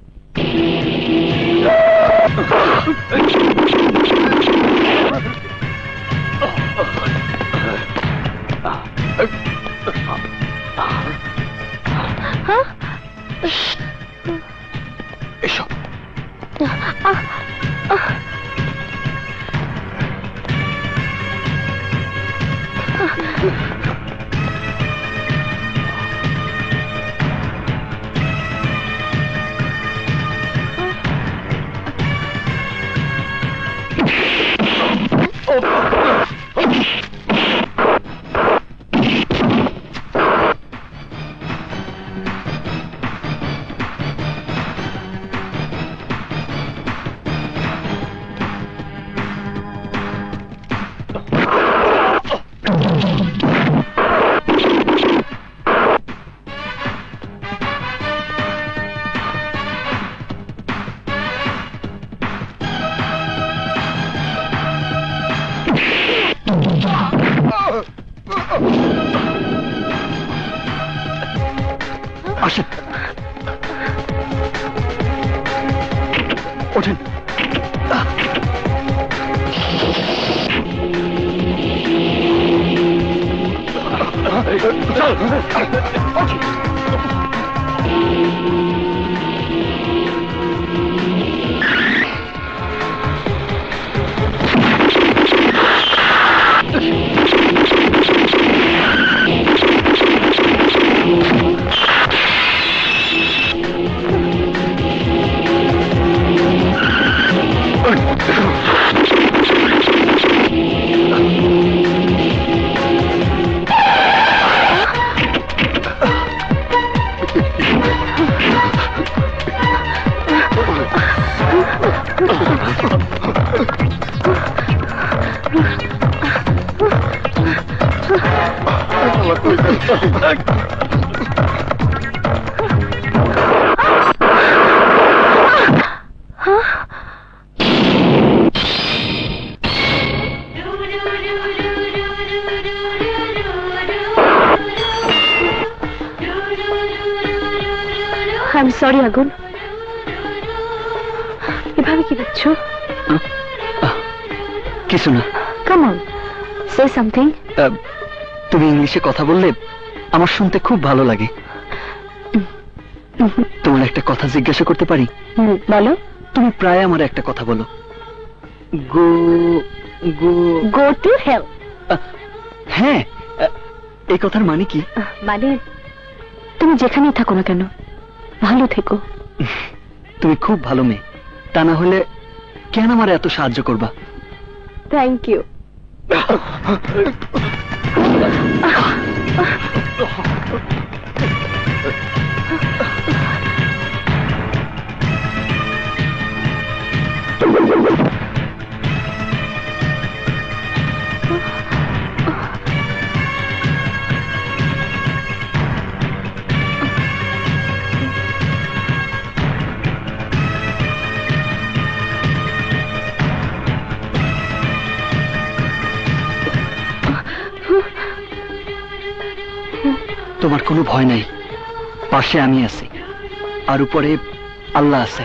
এসো। আসেন, ওঠেন। I'm sorry, আগুন। এভাবে কি দেখছো? কিছু না। Come on, say something. তুমি ইংলিশে কথা বললে আমার শুনতে খুব ভালো লাগে। তোমার একটা কথা জিজ্ঞাসা করতে পারি? বলো। তুমি প্রায় আমার একটা কথা বলো, গো গো Go to hell. হ্যাঁ, এই কথার মানে কি? মানে তুমি যেখানেই থাকো না কেন, ভালো থেকো। তুমি খুব ভালো মেয়ে, তা না হলে কেন আমার এত সাহায্য করবা? Thank you. তোমার কোনো ভয় নাই, পাশে আমি আছি, আর উপরে আল্লাহ আছে।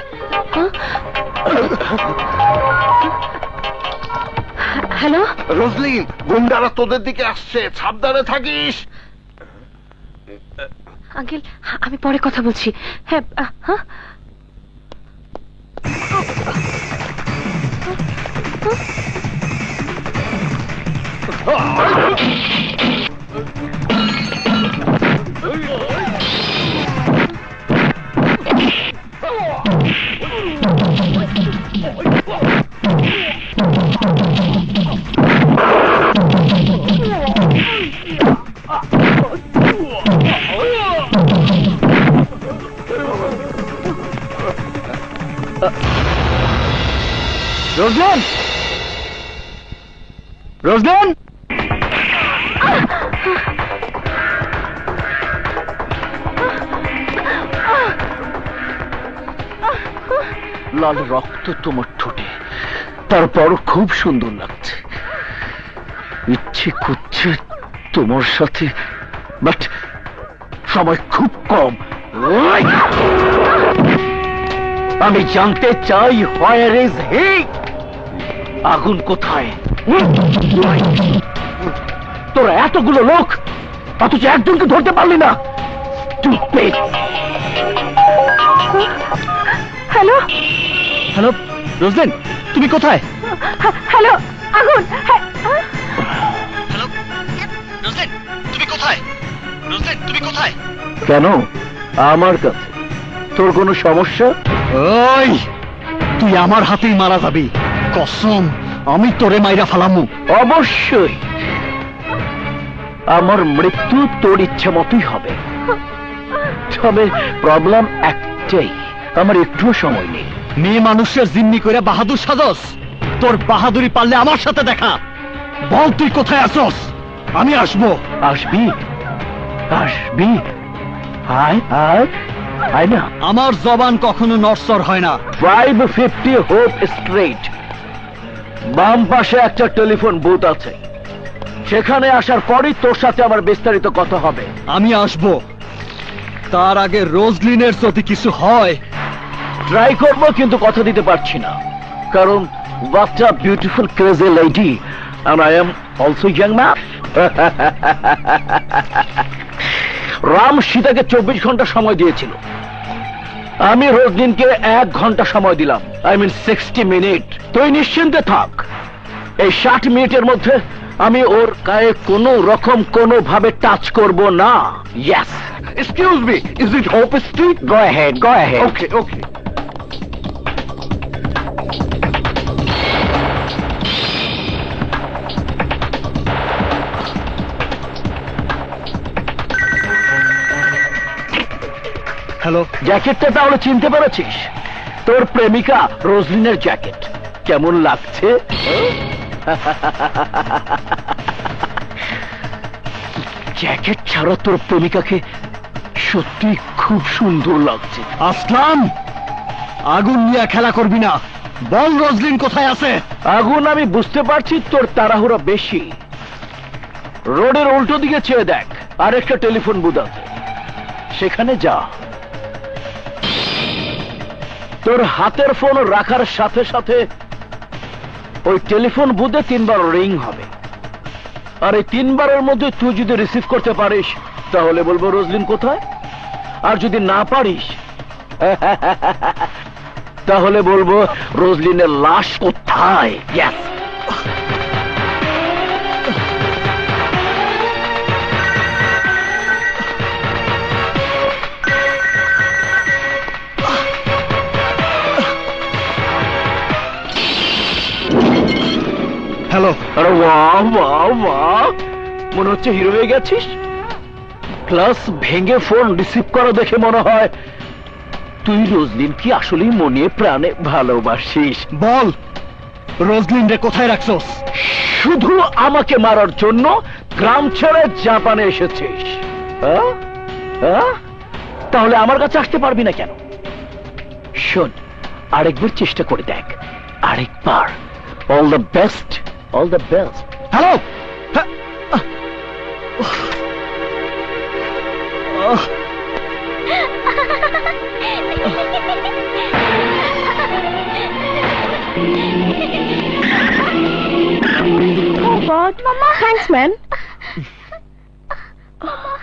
হ্যালো রোজলিন, গুন্ডারা তোদের দিকে আসছে, সাবধানে থাকিস। আঙ্কেল, আমি পরে কথা বলছি। হ্যাঁ, হ্যাঁ। রোজলিন, রোজলিন, লাল রক্ত তোমার ঠোঁটে, তারপরও খুব সুন্দর লাগছে। ইচ্ছে করছে তোমার সাথে, বাট সময় খুব কম। আমি জানতে চাই, হোয়ার ইজ হি? আগুন কোথায়? তোরা এতগুলো লোক, অথচ একজনকে ধরতে পারলি না। হ্যালো হ্যালো রোজলিন, তুমি কোথায়? হ্যালো আগুন। হ্যালো রোজলিন, তুমি কোথায়? রোজলিন, তুমি কোথায়? কেন আমার কাছে? তোর কোনো সমস্যা? ওই, তুই আমার হাতেই মারা যাবি, কসম আমি তোরে মাইরা ফালামু। অবশ্যই আমার মৃত্যু তোর ইচ্ছা মতোই হবে, তবে প্রবলেম একটাই, আমার একটুও সময় নেই। মেয়ে মানুষের জিম্মি করে বাহাদুর সাজস? তোর বাহাদুরি পারলে আমার সাথে দেখা। বল তুই কোথায় আসস? আমি আসবো। আসবি আসবি, আয় আয় আয় না। আমার জবান কখনো নড়চড় হয় না। 550 হোপ স্ট্রিট, বাম পাশে একটা টেলিফোন বুথ আছে, সেখানে আসার পরই তোর সাথে আমার বিস্তারিত কথা হবে। আমি আসবো, তার আগে রোজলিনের যদি কিছু হয়। ট্রাই করবো, কিন্তু কথা দিতে পারছি না, কারণ what a beautiful crazy lady and I am also young man. Ram সীতাকে 24 ঘন্টা সময় দিয়েছিল, আমি রোজদিনকে 1 ঘন্টা সময় দিলাম, I mean 60 মিনিট। তুই নিশ্চিন্তে থাক, এই 60 মিনিটের মধ্যে আমি ওর গায়ে কোনো রকম কোনো ভাবে টাচ করব না। Yes, Excuse me, is it Hope Street? go ahead, go ahead. Okay, okay. Hello, জ্যাকেটটা তাহলে চিনতে পেরেছিস? তোর প্রেমিকা রোজলিনের জ্যাকেট। কেমন লাগছে? জ্যাকেট ছাড়া তোর প্রেমিকাকে সত্যি খুব সুন্দর লাগছে। আসলাম, আগুন নিয়ে খেলা করবি না। বল রোজলিন কোথায় আছে? আগুন আমি বুঝতে পারছি, তোর তাড়াহুড়া বেশি। রোডের উল্টো দিকে চেয়ে দেখ, আরেকটা টেলিফোন বুথ আছে, সেখানে যা। তোর হাতের ফোন রাখার সাথে সাথে ওই টেলিফোন বুথে 3 বার রিং হবে, আর এই 3 বারের মধ্যে তুই যদি রিসিভ করতে পারিস তাহলে বলবো রোজলিন কোথায়, আর যদি না পারিস তাহলে বলবো রোজলিনের লাশ কোথায়। Yes. হ্যালো। আরে বাহ বাহ বাহ, মনে হচ্ছে হিরো হয়ে গেছিস। ক্লাস ভেঙে ফোন রিসিভ করা দেখে মনে হয় তুই রোজলিন কি আসলেই মনে প্রাণে ভালোবাসিস। বল রোজলিন রে কোথায় রাখছস? শুধু আমাকে মারার জন্য গ্রাম ছেড়ে জাপানে এসেছিস? হ্যাঁ? হ্যাঁ? তাহলে আমার কাছে আসতে পারবি না কেন? শোন, আরেকবার চেষ্টা করে দেখ, আরেকবার। All the best, all the best. Hello. Oh God, Mama. Thanks, man. Mama.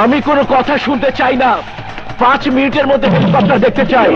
আমি কোনো কথা শুনতে চাই না, 5 মিনিটের মধ্যে হেলিকপ্টার দেখতে চাই।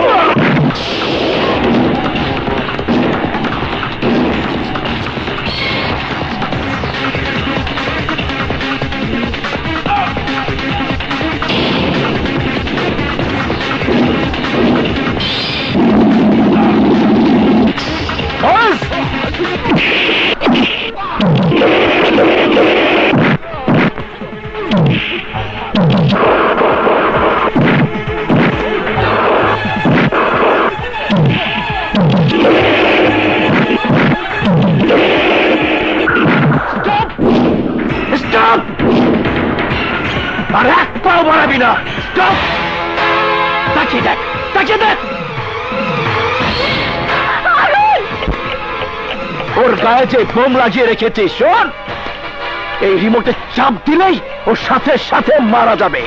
আর এক পাও বাড়াবি না। স্টপ! তাকিয়ে দেখ, তাকিয়ে দেখ। ওর গায়ে যে বোম লাগিয়ে রেখেছে, শোন, এই রিমোটে চাপ দিলেই ওর সাথে সাথে মারা যাবে।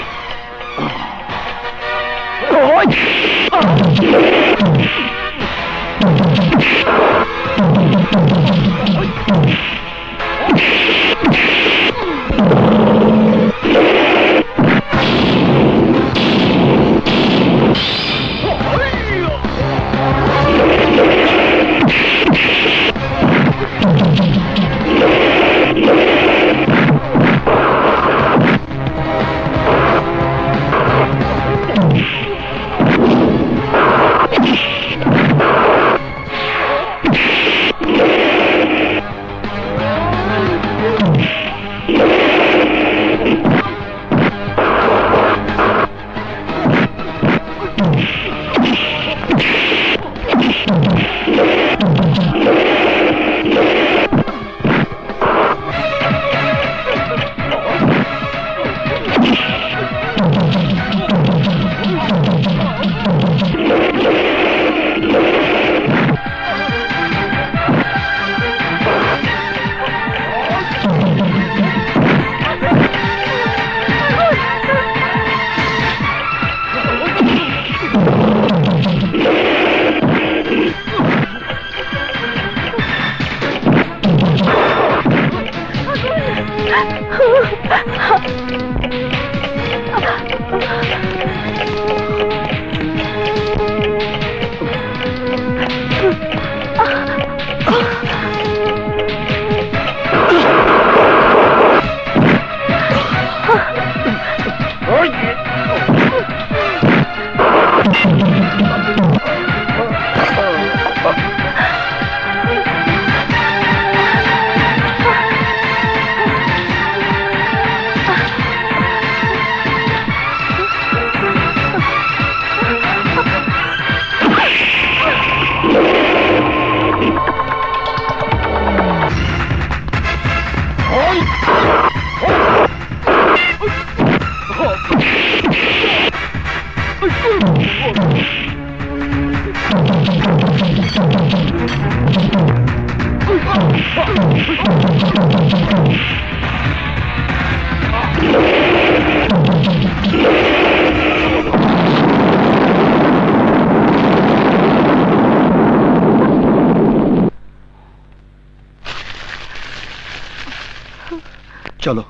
চলো।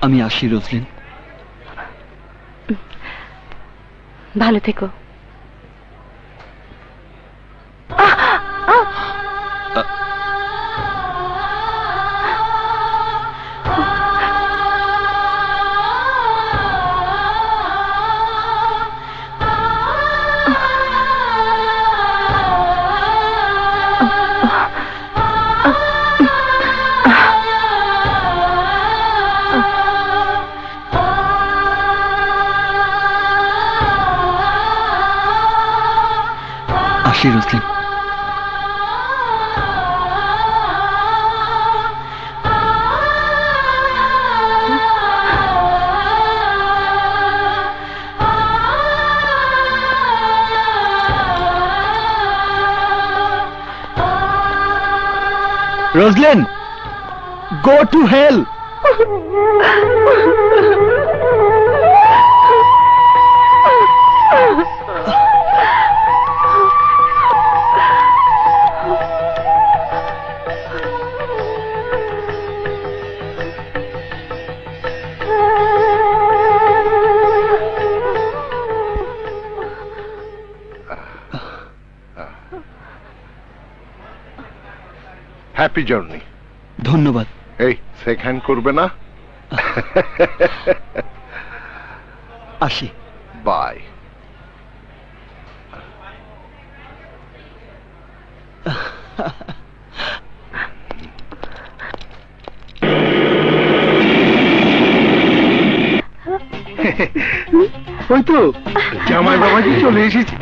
আমি আসি রোজলিন। ভালো থেকো। আসি রোজলিন। Roslyn, go to hell. Happy journey. ধন্যবাদ। এই শেক হ্যান্ড করবে না? আসি। বাই। ওই তো জামাই বাবাজি চলে এসেছে।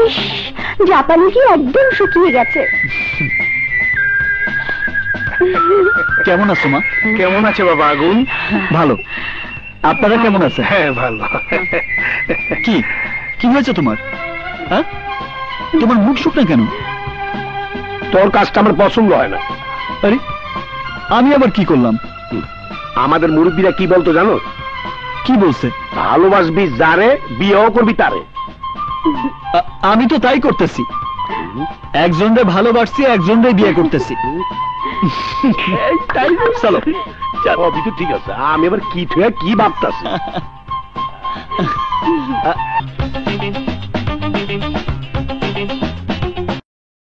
ইস, জাপানি কি একদম শুকিয়ে গেছে। কেমন আছো মা? কেমন আছে বাবা আগুন? ভালো। আপনারা কেমন আছেন? হ্যাঁ ভালো। কি কি হয়েছে তোমার? হ্যাঁ, তোমার মুখ শুকনা কেন? তোর কাজটা আমার পছন্দ হয় না। আরে আমি আবার কি করলাম? আমাদের মুরব্বীরা কি বলতো জানো? কি বলছে? ভালোবাসবি যারে, বিয়েও করবি তারে। আমি তো তাই করতেছি, একজনরে ভালোবাসছি, একজনরে বিয়ে করতেছি। তাই চলো। সবই তো ঠিক আছে, আমি এবার কি ভাবতাছি।